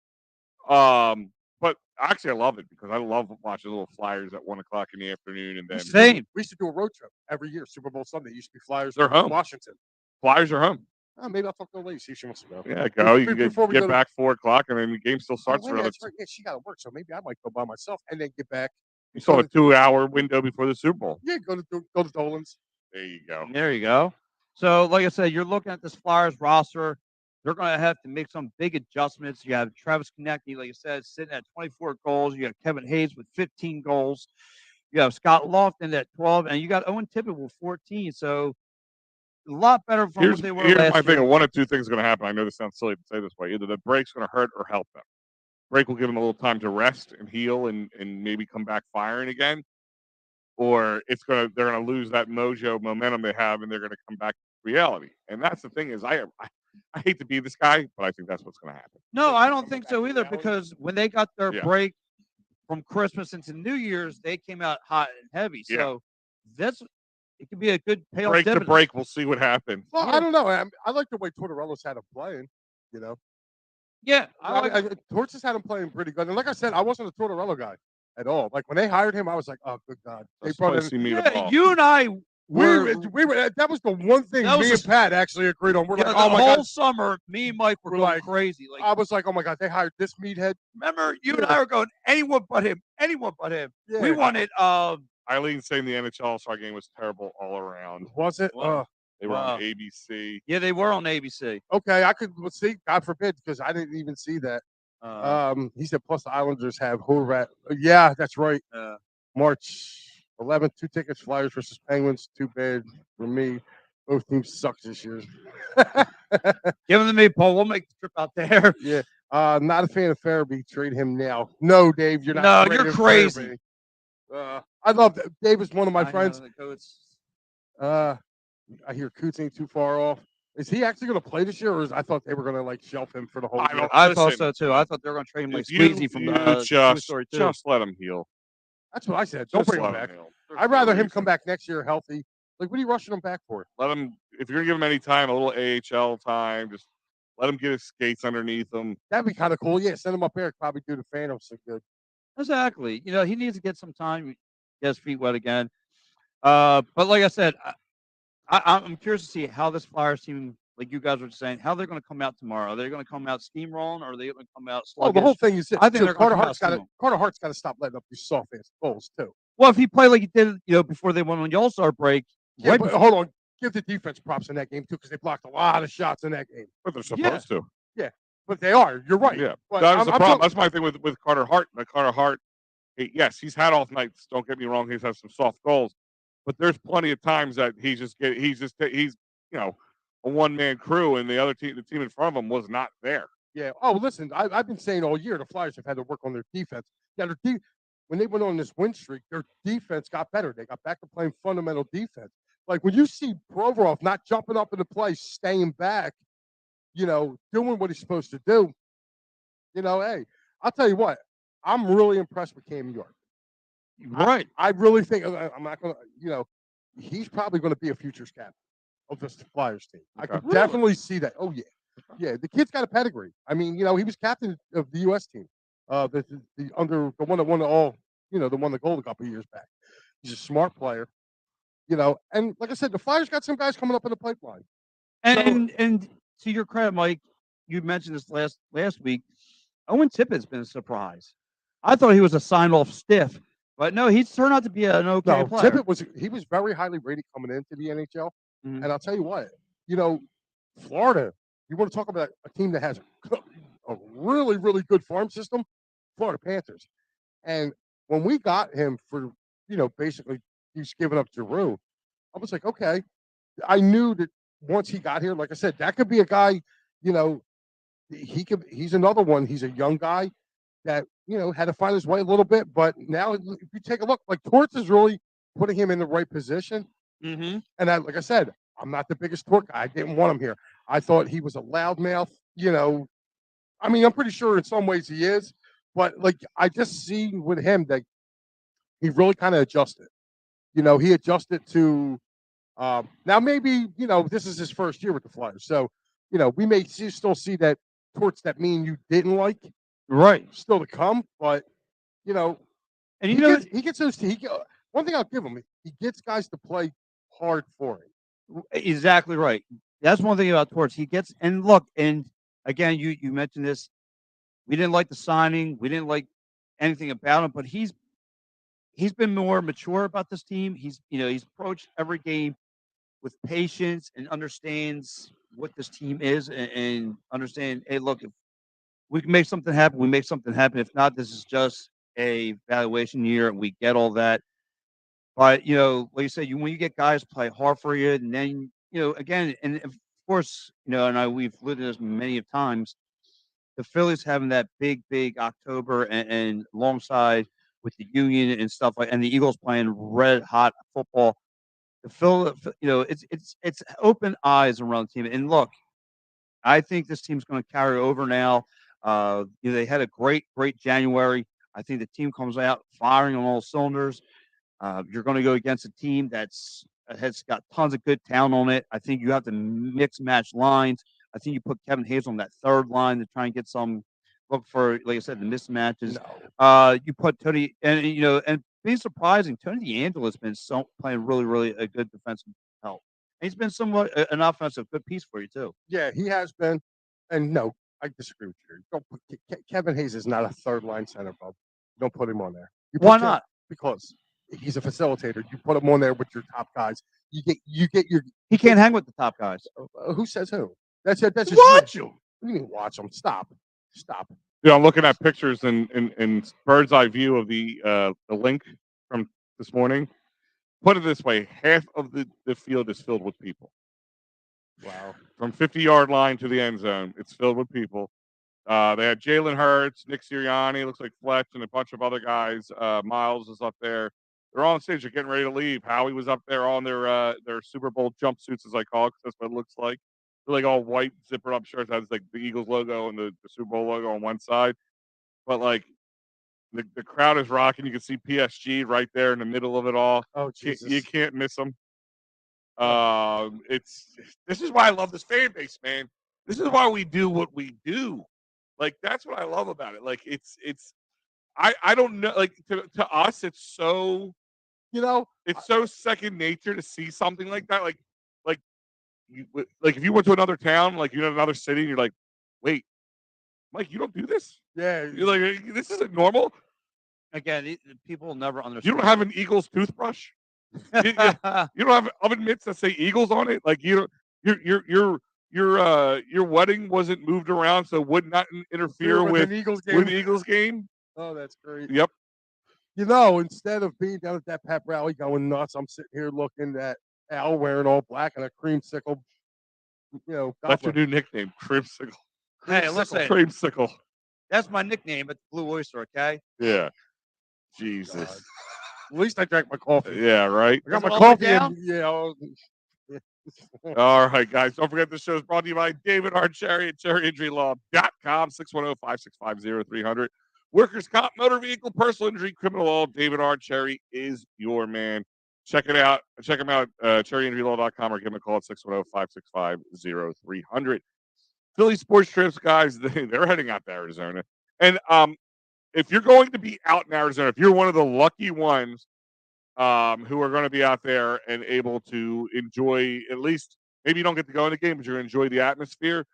C: But actually, I love it because I love watching little Flyers at 1 o'clock in the afternoon, and then
A: Same.
B: We used to do a road trip every year. Super Bowl Sunday used to be Flyers.
C: They're home.
B: Washington.
C: Flyers are home.
B: Oh, maybe I'll talk to the lady, see if she wants to go.
C: Yeah, go. You can get back 4 o'clock, and then the game still starts for another.
B: Yeah, she got to work, so maybe I might go by myself and then get back.
C: You saw a 2-hour window before the Super Bowl.
B: Yeah, go to Dolan's.
C: There you go.
A: There you go. So, like I said, you're looking at this Flyers roster. They're going to have to make some big adjustments. You have Travis Konecny, like you said, sitting at 24 goals. You have Kevin Hayes with 15 goals. You have Scott Lofton at 12, and you got Owen Tippett with 14. So, a lot better from what they were last year.
C: Here's my thing. One of two things is going to happen. I know this sounds silly to say this way. Either the break's going to hurt or help them. Break will give them a little time to rest and heal and maybe come back firing again. Or they're gonna lose that mojo momentum they have and they're gonna come back to reality. And that's the thing is I hate to be this guy, but I think that's what's gonna happen.
A: No, I don't think so either because when they got their break from Christmas into New Year's, they came out hot and heavy. So it could be a good payoff.
C: Break to break, we'll see what happens.
B: Well, I don't know. I like the way Tortorella's had him playing, you know.
A: Yeah,
B: Torts has had him playing pretty good. And like I said, I wasn't a Tortorella guy at all. Like when they hired him, I was like, oh, good God. They brought in,
A: you and I
B: we were that was the one thing me and Pat actually agreed on. We're like, oh my God.
A: The whole summer, me and Mike were going like, crazy. Like
B: I was like, oh my God, they hired this meathead.
A: Remember, you and I were going, anyone but him. Yeah. We wanted
C: Eileen saying the NHL All-Star game was terrible all around.
B: Was it?
C: They were on ABC.
A: Yeah, they were on ABC.
B: Okay, I could see. God forbid, because I didn't even see that. He said, plus the Islanders have Horvat. Yeah, that's right. March 11th, 2 tickets, Flyers versus Penguins. Too bad for me. Both teams suck this year.
A: Give them to me, Paul. We'll make the trip out there.
B: Yeah. Not a fan of Farabee. Trade him now. No, Dave, you're not.
A: No, you're crazy.
B: I love that. Dave is one of my friends. I hear Coots ain't too far off. Is he actually going to play this year, or I thought they were going to like shelf him for the whole year?
A: I thought so too. I thought they were going to trade him like Squeezy from the
C: just let him heal.
B: That's what I said. Don't bring him back. I'd rather him come back next year healthy. Like, what are you rushing him back for?
C: Let him. If you're going to give him any time, a little AHL time, just let him get his skates underneath him.
B: That'd be kind of cool. Yeah, send him up there. Probably do the Phantoms some good.
A: Exactly. You know, he needs to get some time, get his feet wet again. But like I said, I'm curious to see how this Flyers team, like you guys were saying, how they're going to come out tomorrow. Are they going to come out steamrolling, or are they going to come out sluggish?
B: Well, the whole thing is,
A: I think
B: Carter Hart's got to stop letting up these soft ass goals too.
A: Well, if he played like he did, before they went on the All-Star break.
B: Yeah, but hold on. Give the defense props in that game too, because they blocked a lot of shots in that game.
C: But they're supposed to.
B: Yeah, but they are. You're right.
C: Yeah,
B: but
C: that's the problem. That's my thing with Carter Hart. Carter Hart, yes, he's had off nights. Don't get me wrong. He's had some soft goals. But there's plenty of times that he's a one-man crew, and the team in front of him was not there.
B: Yeah. Oh, listen, I've been saying all year the Flyers have had to work on their defense. Yeah, when they went on this win streak, their defense got better. They got back to playing fundamental defense. Like when you see Provorov not jumping up in the play, staying back, doing what he's supposed to do. Hey, I'll tell you what, I'm really impressed with Cam York.
A: Right.
B: I really think I'm not going to, he's probably going to be a futures captain of this Flyers team. I could definitely see that. Oh, yeah. Yeah, the kid's got a pedigree. I mean, he was captain of the U.S. team The one that won the won the gold a couple of years back. He's a smart player, and like I said, the Flyers got some guys coming up in the pipeline.
A: And to your credit, Mike, you mentioned this last week. Owen Tippett's been a surprise. I thought he was a sign off stiff, but no, he's turned out to be an okay player.
B: Tippett was very highly rated coming into the NHL,
A: Mhm.
B: and I'll tell you what, Florida. You want to talk about a team that has a really, really good farm system? Florida Panthers. And when we got him for, basically he's giving up Giroux, I was like, okay. I knew that once he got here, like I said, that could be a guy, he's another one. He's a young guy that, had to find his way a little bit. But now if you take a look, like Torts is really putting him in the right position.
A: Mm-hmm.
B: And like I said, I'm not the biggest Tort guy. I didn't want him here. I thought he was a loudmouth, I mean, I'm pretty sure in some ways he is, but like I just see with him that he really kind of adjusted. He adjusted to now maybe this is his first year with the Flyers, so we may still see that Torts that mean you didn't like
A: Right.
B: still to come, but
A: and
B: he gets those. One thing I'll give him, he gets guys to play hard for him.
A: Exactly right. That's one thing about Torts. He gets and look, and again, you mentioned this. We didn't like the signing. We didn't like anything about him, but he's been more mature about this team. He's approached every game with patience and understands what this team is and understand, hey, look, if we can make something happen, we make something happen. If not, this is just a valuation year, and we get all that. But like you said, when you get guys play hard for you, and then again, and of course, and we've lived this many of times. The Phillies having that big October and alongside with the Union and stuff and the Eagles playing red hot football. The Phil, it's open eyes around the team. And look, I think this team's going to carry over now. They had a great January. I think the team comes out firing on all cylinders. You're going to go against a team has got tons of good talent on it. I think you have to mix match lines. I think you put Kevin Hayes on that third line to try and get some look for, like I said, the mismatches.
B: No.
A: You put Tony and being surprising, Tony DeAngelo has been playing really, really a good defensive help. And he's been somewhat an offensive good piece for you too.
B: Yeah, he has been. And no, I disagree with you. Don't put Kevin Hayes is not a third line center, Bob. Don't put him on there.
A: Why not?
B: Because he's a facilitator. You put him on there with your top guys. You get your.
A: He can't hang with the top guys.
B: Who says who? That's it. That's
C: watch him.
B: What do you mean watch him? Stop.
C: I'm looking at pictures and bird's eye view of the link from this morning. Put it this way: half of the field is filled with people.
B: Wow.
C: From 50-yard line to the end zone, it's filled with people. They had Jalen Hurts, Nick Sirianni, looks like Fletch, and a bunch of other guys. Miles is up there. They're all on stage. They're getting ready to leave. Howie was up there on their Super Bowl jumpsuits, as I call it, because that's what it looks like. They're like all white, zipper up shirts. Has like the Eagles logo and the Super Bowl logo on one side. But like the crowd is rocking. You can see PSG right there in the middle of it all.
B: Oh, Jesus.
C: You can't miss them. This is why I love this fan base, man. This is why we do what we do. Like that's what I love about it. Like it's I don't know. Like to us, it's so it's so second nature to see something like that. Like if you went to another town, like you know another city, and you're like, wait, Mike, you don't do this?
B: Yeah.
C: You're like, this isn't normal.
A: Again, people will never understand.
C: You don't have an Eagles toothbrush. You don't have oven mitts that say Eagles on it. Like your wedding wasn't moved around, so it would not interfere with
B: an Eagles game.
C: with the Eagles game.
B: Oh, that's great.
C: Yep.
B: Instead of being down at that pep rally going nuts, I'm sitting here looking at Al wearing all black and a creamsicle.
C: That's your new nickname, Creamsicle.
A: Hey, listen,
C: Creamsicle.
A: that's my nickname at the Blue Oyster. Okay.
C: Yeah. Jesus.
B: God. At least I drank my coffee.
C: Yeah, right.
B: I got my
A: Is it all the
B: coffee.
A: way down?
C: All right, guys. Don't forget the show is brought to you by David R. Cherry at cherryinjurylaw.com, 610-565-0300. Workers' comp, motor vehicle, personal injury, criminal law. David R. Cherry is your man. Check it out. Check him out, cherryinjurylaw.com, or give him a call at 610-565-0300. Philly sports trips, guys, they're heading out to Arizona. And if you're going to be out in Arizona, if you're one of the lucky ones who are going to be out there and able to enjoy, at least maybe you don't get to go in the game, but you're going to enjoy the atmosphere,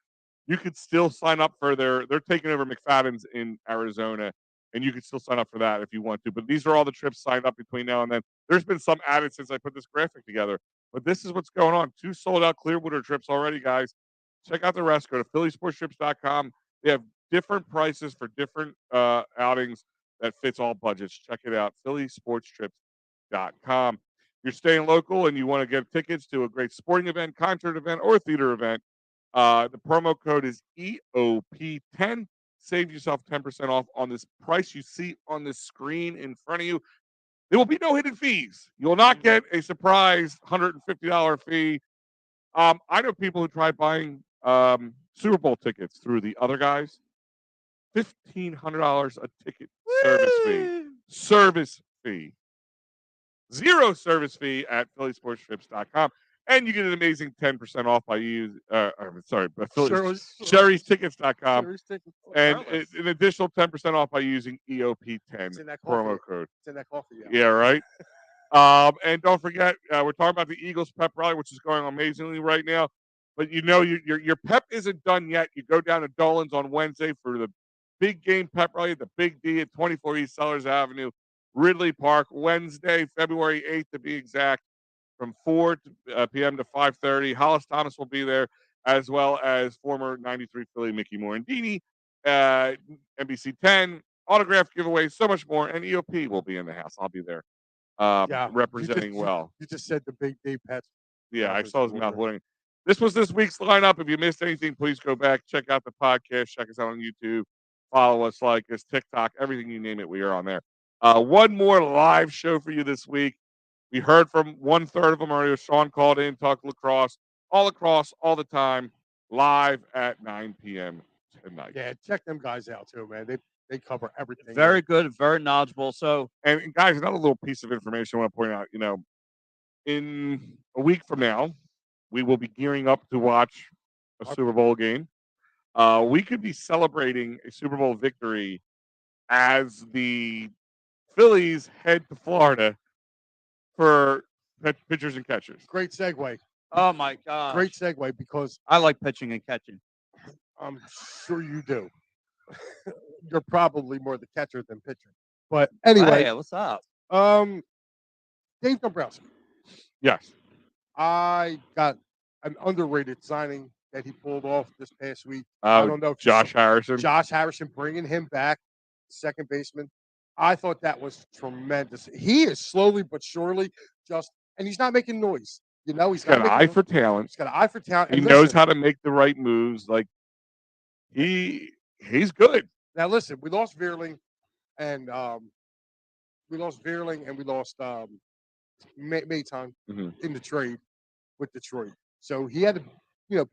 C: you could still sign up for they're taking over McFadden's in Arizona, and you could still sign up for that if you want to. But these are all the trips signed up between now and then. There's been some added since I put this graphic together, but this is what's going on. 2 sold out Clearwater trips already, guys. Check out the rest. Go to phillysportstrips.com. They have different prices for different outings that fits all budgets. Check it out, phillysportstrips.com. If you're staying local and you want to get tickets to a great sporting event, concert event, or theater event, the promo code is EOP10. Save yourself 10% off on this price you see on the screen in front of you. There will be no hidden fees. You will not get a surprise $150 fee. I know people who try buying Super Bowl tickets through the other guys. $1,500 a ticket service fee. Service fee. Zero service fee at phillysportstrips.com. And you get an amazing 10% off by Sherry'sTickets.com. And an additional 10% off by using EOP10 promo code.
B: It's in that coffee.
C: Yeah, right? And don't forget, we're talking about the Eagles pep rally, which is going amazingly right now. But you know your pep isn't done yet. You go down to Dolan's on Wednesday for the big game pep rally, the Big D at 24 East Sellers Avenue, Ridley Park, Wednesday, February 8th to be exact, from 4 p.m. to 5:30. Hollis Thomas will be there, as well as former 93 Philly Mickey Morandini, NBC 10, autograph giveaway, so much more. And EOP will be in the house. I'll be there representing well.
B: You just said the Big Dave Pets.
C: Yeah, I saw his mouth watering. This was this week's lineup. If you missed anything, please go back, check out the podcast, check us out on YouTube, follow us, like us, TikTok, everything you name it, we are on there. One more live show for you this week. We heard from 1/3 of them already. Shawn called in, talked lacrosse, all the time, live at 9 p.m. tonight.
B: Yeah, check them guys out too, man. They cover everything.
A: Very good, very knowledgeable. So,
C: and guys, another little piece of information I want to point out. In a week from now, we will be gearing up to watch a Super Bowl game. We could be celebrating a Super Bowl victory as the Phillies head to Florida for pitchers and catchers.
B: Great segue.
A: oh my God,
B: Great segue because
A: I like pitching and catching.
B: I'm sure you do. You're probably more the catcher than pitcher. But anyway,
A: Hey, what's up?
B: Dave Dombrowski.
C: Yes.
B: I got an underrated signing that he pulled off this past week. I don't know if
C: Josh Harrison.
B: Josh Harrison, bringing him back, second baseman. I thought that was tremendous. He is slowly but surely and he's not making noise. He's
C: got an eye for talent.
B: He's got an eye for talent.
C: He knows how to make the right moves. Like he's good.
B: Now listen, we lost Veerling, and we lost Mayton in the trade with Detroit. So he had to,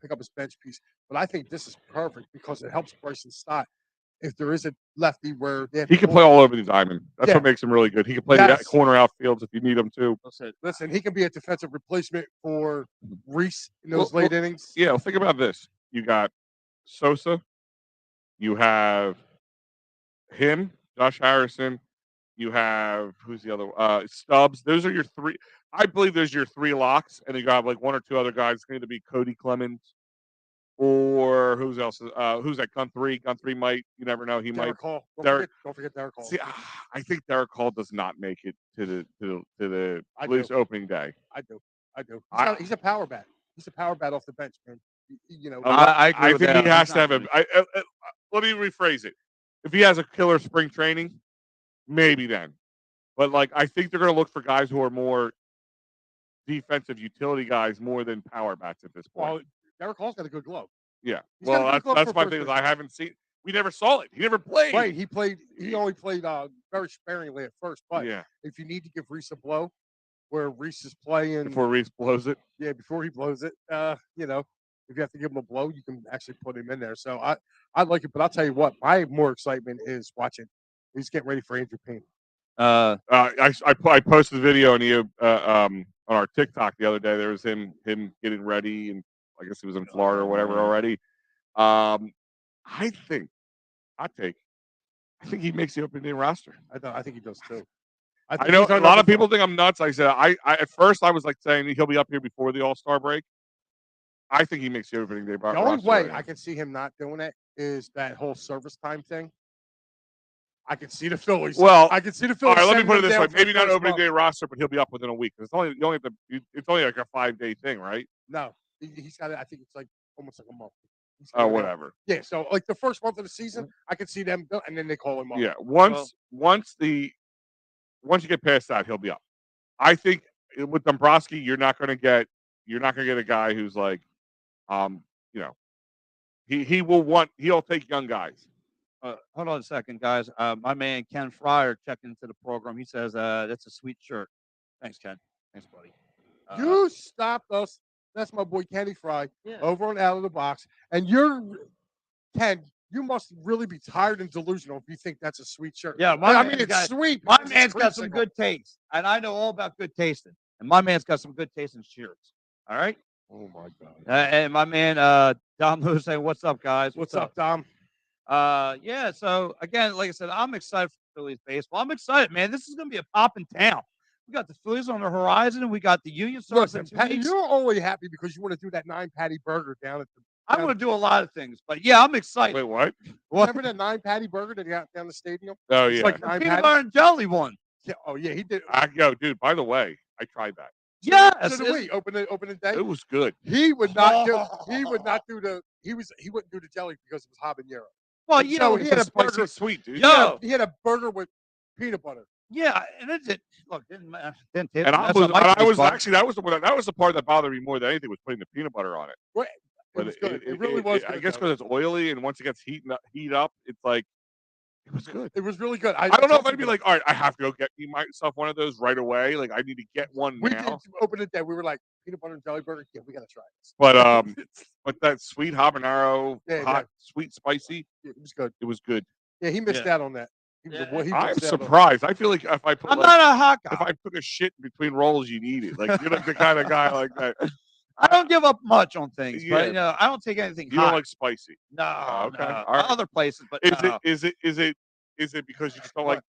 B: pick up his bench piece. But I think this is perfect because it helps Bryson Stott. If there is a lefty where
C: he can play all over the diamond. That's what makes him really good. He can play the corner outfields if you need him to.
B: Listen, he can be a defensive replacement for Reese in those late innings.
C: Yeah, think about this. You got Sosa. You have him, Josh Harrison. You have who's the other? Stubbs. Those are your three. I believe those are your three locks, and you got like one or two other guys. It's going to be Cody Clemens, or who's else? Who's that? Guthrie. Guthrie might. You never know. Derek
B: Hall.
C: Don't
B: forget Derek Hall.
C: See, I think Derek Hall does not make it to the Blues opening day.
B: I do. He's a power bat. He's a power bat off the bench, man.
A: I agree
C: I
A: with
C: think
A: that.
C: he has to have a. Let me rephrase it. If he has a killer spring training, maybe then. But I think they're going to look for guys who are more defensive utility guys more than power bats at this point.
B: Well, Derek Hall's got a good glove.
C: Yeah. Well, that's my thing. Is I haven't seen. We never saw it. He never played.
B: Right. He only played very sparingly at first. But if you need to give Reese a blow, where Reese is playing
C: before Reese blows it.
B: Yeah, before he blows it. If you have to give him a blow, you can actually put him in there. So I like it. But I'll tell you what, my more excitement is watching. He's getting ready for Andrew Payne.
C: I posted a video on our TikTok the other day. There was him getting ready, and I guess he was in Florida or whatever already. I think I think he makes the opening day roster.
B: I think he does too.
C: I know a lot of people think I'm nuts. I said I at first I was like saying he'll be up here before the All-Star break. I think he makes the opening day roster.
B: The only way
C: right
B: I can see him not doing it is that whole service time thing. I can see the Phillies.
C: Well,
B: I can see the
C: all
B: Phillies.
C: right, let me put it this way:
B: way.
C: maybe not opening day roster, but he'll be up within a week. It's only it's only like a 5-day thing, right?
B: No, he's got it. I think it's like almost like a month.
C: Oh, whatever.
B: Yeah, so like the first month of the season, I could see them, and then they call him up.
C: Yeah, once you get past that, he'll be up. I think with Dombrowski, you're not going to get a guy who's like, he'll take young guys.
A: Hold on a second, guys. My man Ken Fryer checked into the program. He says that's a sweet shirt. Thanks, Ken. Thanks, buddy.
B: You stopped us. That's my boy Kenny Fry over on Out of the Box, and Ken. You must really be tired and delusional if you think that's a sweet shirt.
A: Yeah,
B: it's sweet.
A: My man's got some good taste, and I know all about good tasting. And my man's got some good taste in shirts. All right.
B: Oh my God.
A: And my man Dom Lewis saying, "What's up, guys?
B: What's up, Dom?"
A: Yeah. So again, like I said, I'm excited for Phillies baseball. I'm excited, man. This is going to be a poppin' town. We got the Phillies on the horizon, and we got the Union Stars.
B: You're only happy because you want to do that 9-patty burger down at the.
A: I want to do a lot of things, but yeah, I'm excited.
C: Wait, what?
B: Remember that 9-patty burger that he got down the stadium?
C: Oh,
B: it's
C: yeah.
B: like
A: the peanut butter and jelly one.
B: Yeah. Oh, yeah, he did.
C: Dude, by the way, I tried that.
A: Yes.
B: So we open the day.
C: It was good.
B: He would not do. He would not do the. He wouldn't do the jelly because it was habanero.
A: Well, you know,
B: he had a burger.
C: Sweet, dude.
B: He had a burger with peanut butter.
A: Yeah, and it didn't look. Didn't taste.
C: And I was actually that was the part that bothered me more than anything was putting the peanut butter on it.
B: Right.
C: But
B: it really was.
C: I guess because it's oily, and once it gets heat up, it's like it was good.
B: It was really good. I
C: don't know if I'd be like, all right, I have to go get myself one of those right away. Like I need to get one
B: we
C: now.
B: did open it there. We were like peanut butter and jelly burger. Yeah, we gotta try this.
C: But that sweet habanero, sweet, spicy.
B: It was good.
C: It was good.
B: Yeah, he missed out on that.
C: I'm surprised. I feel like if I put,
A: I'm not a hot guy.
C: If I took a shit between rolls, you need it. Like you're like the kind of guy like that.
A: I don't give up much on things, but you know, I don't take anything
C: You
A: hot.
C: don't like spicy.
A: No,
C: okay.
A: no.
C: All right.
A: Other places, but
C: is it because you just don't like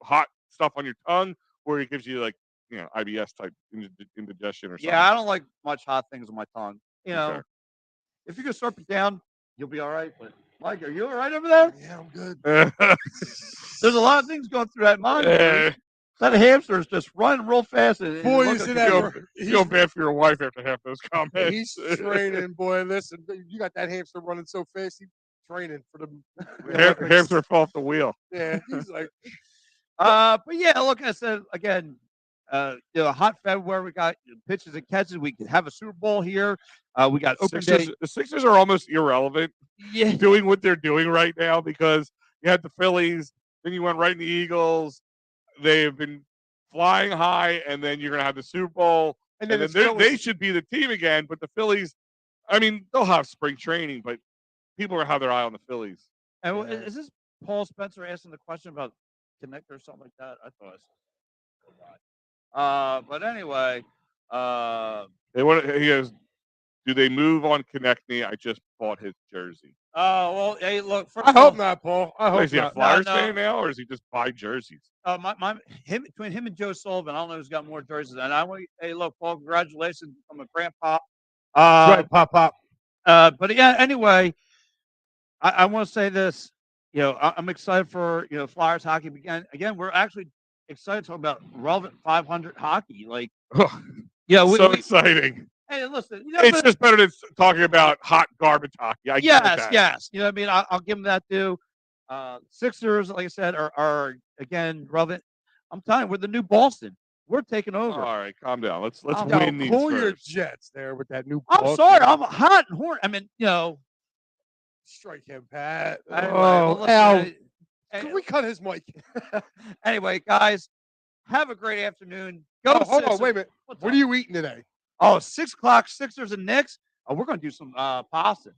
C: hot stuff on your tongue, or it gives you like IBS type indigestion or something?
A: Yeah, I don't like much hot things on my tongue. You know,
C: Okay.
A: if you can slurp it down, you'll be all right. But Mike, are you all right over there?
B: Yeah, I'm good.
A: There's a lot of things going through that mind. That hamster is just running real fast. And
B: Boy, isn't that
C: feel bad for your wife after half those comments.
B: He's training, boy. Listen, you got that hamster running so fast. He's training for the
C: hamster fell off the wheel.
B: Yeah, he's like.
A: But yeah, look, I said again, hot February. We got pitches and catches. We could have a Super Bowl here. We got open day.
C: The Sixers are almost irrelevant.
A: Yeah,
C: doing what they're doing right now because you had the Phillies, then you went right in the Eagles. They've been flying high, and then you're going to have the Super Bowl, and then they should be the team again. But the Phillies, I mean, they'll have spring training, but people will have their eye on the Phillies.
A: And is this Paul Spencer asking the question about Connect or something like that? I thought. But anyway,
C: he goes, do they move on Konechny? I just bought his jersey.
A: Oh well, hey, look.
B: I hope not, Paul. I hope
C: is he a Flyers fan now, or is he just buy jerseys?
A: Between him and Joe Sullivan, I don't know who's got more jerseys. And I want, hey, look, Paul, congratulations on a grandpa.
B: Right, pop.
A: But yeah, anyway, I want to say this. I'm excited for Flyers hockey again. We're actually excited to talk about relevant 500 hockey. Like,
C: exciting.
A: Hey, listen,
C: it's just better than talking about hot garbage hockey.
A: Yes. You know what I mean? I'll give them that too. Sixers, like I said, are again relevant. I'm telling you, we're the new Boston. We're taking over.
C: All right, calm down. Let's win these
B: cool
C: first.
B: your Jets there with that new
A: Boston. I'm sorry, I'm hot and horny. I mean,
B: strike him, Pat.
A: Al.
B: Can we cut his mic?
A: Anyway, guys, have a great afternoon.
B: Hold on, wait a minute. What are you eating today?
A: Oh, 6 o'clock, Sixers and Knicks. Oh, we're going to do some pasta.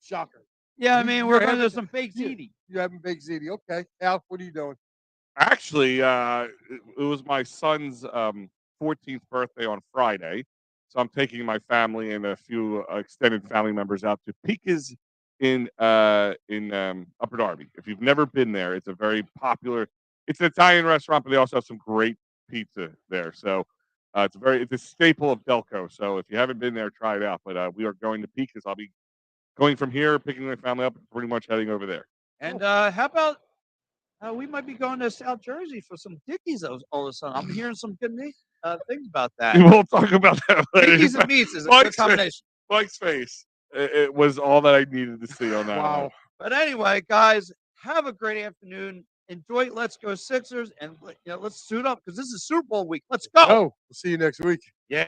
B: Shocker.
A: Yeah, I mean, we're going to do some baked ziti.
B: You having baked ziti. Okay. Al, what are you doing?
C: Actually, it was my son's 14th birthday on Friday. So I'm taking my family and a few extended family members out to Pika's in Upper Darby. If you've never been there, it's a very popular. It's an Italian restaurant, but they also have some great pizza there. So it's a staple of Delco. So if you haven't been there, try it out. But we are going to peak because I'll be going from here, picking my family up, and pretty much heading over there.
A: And how about we might be going to South Jersey for some Dickies all of a sudden. I'm hearing some good things about that.
C: We'll talk about that later.
A: Dickies and meats is a good combination.
C: Mike's face. It was all that I needed to see on that.
B: Wow.
C: One.
A: But anyway, guys, have a great afternoon. Enjoy. Let's go Sixers, and let's suit up because this is Super Bowl week. Let's go.
B: Oh, we'll see you next week.
A: Yeah.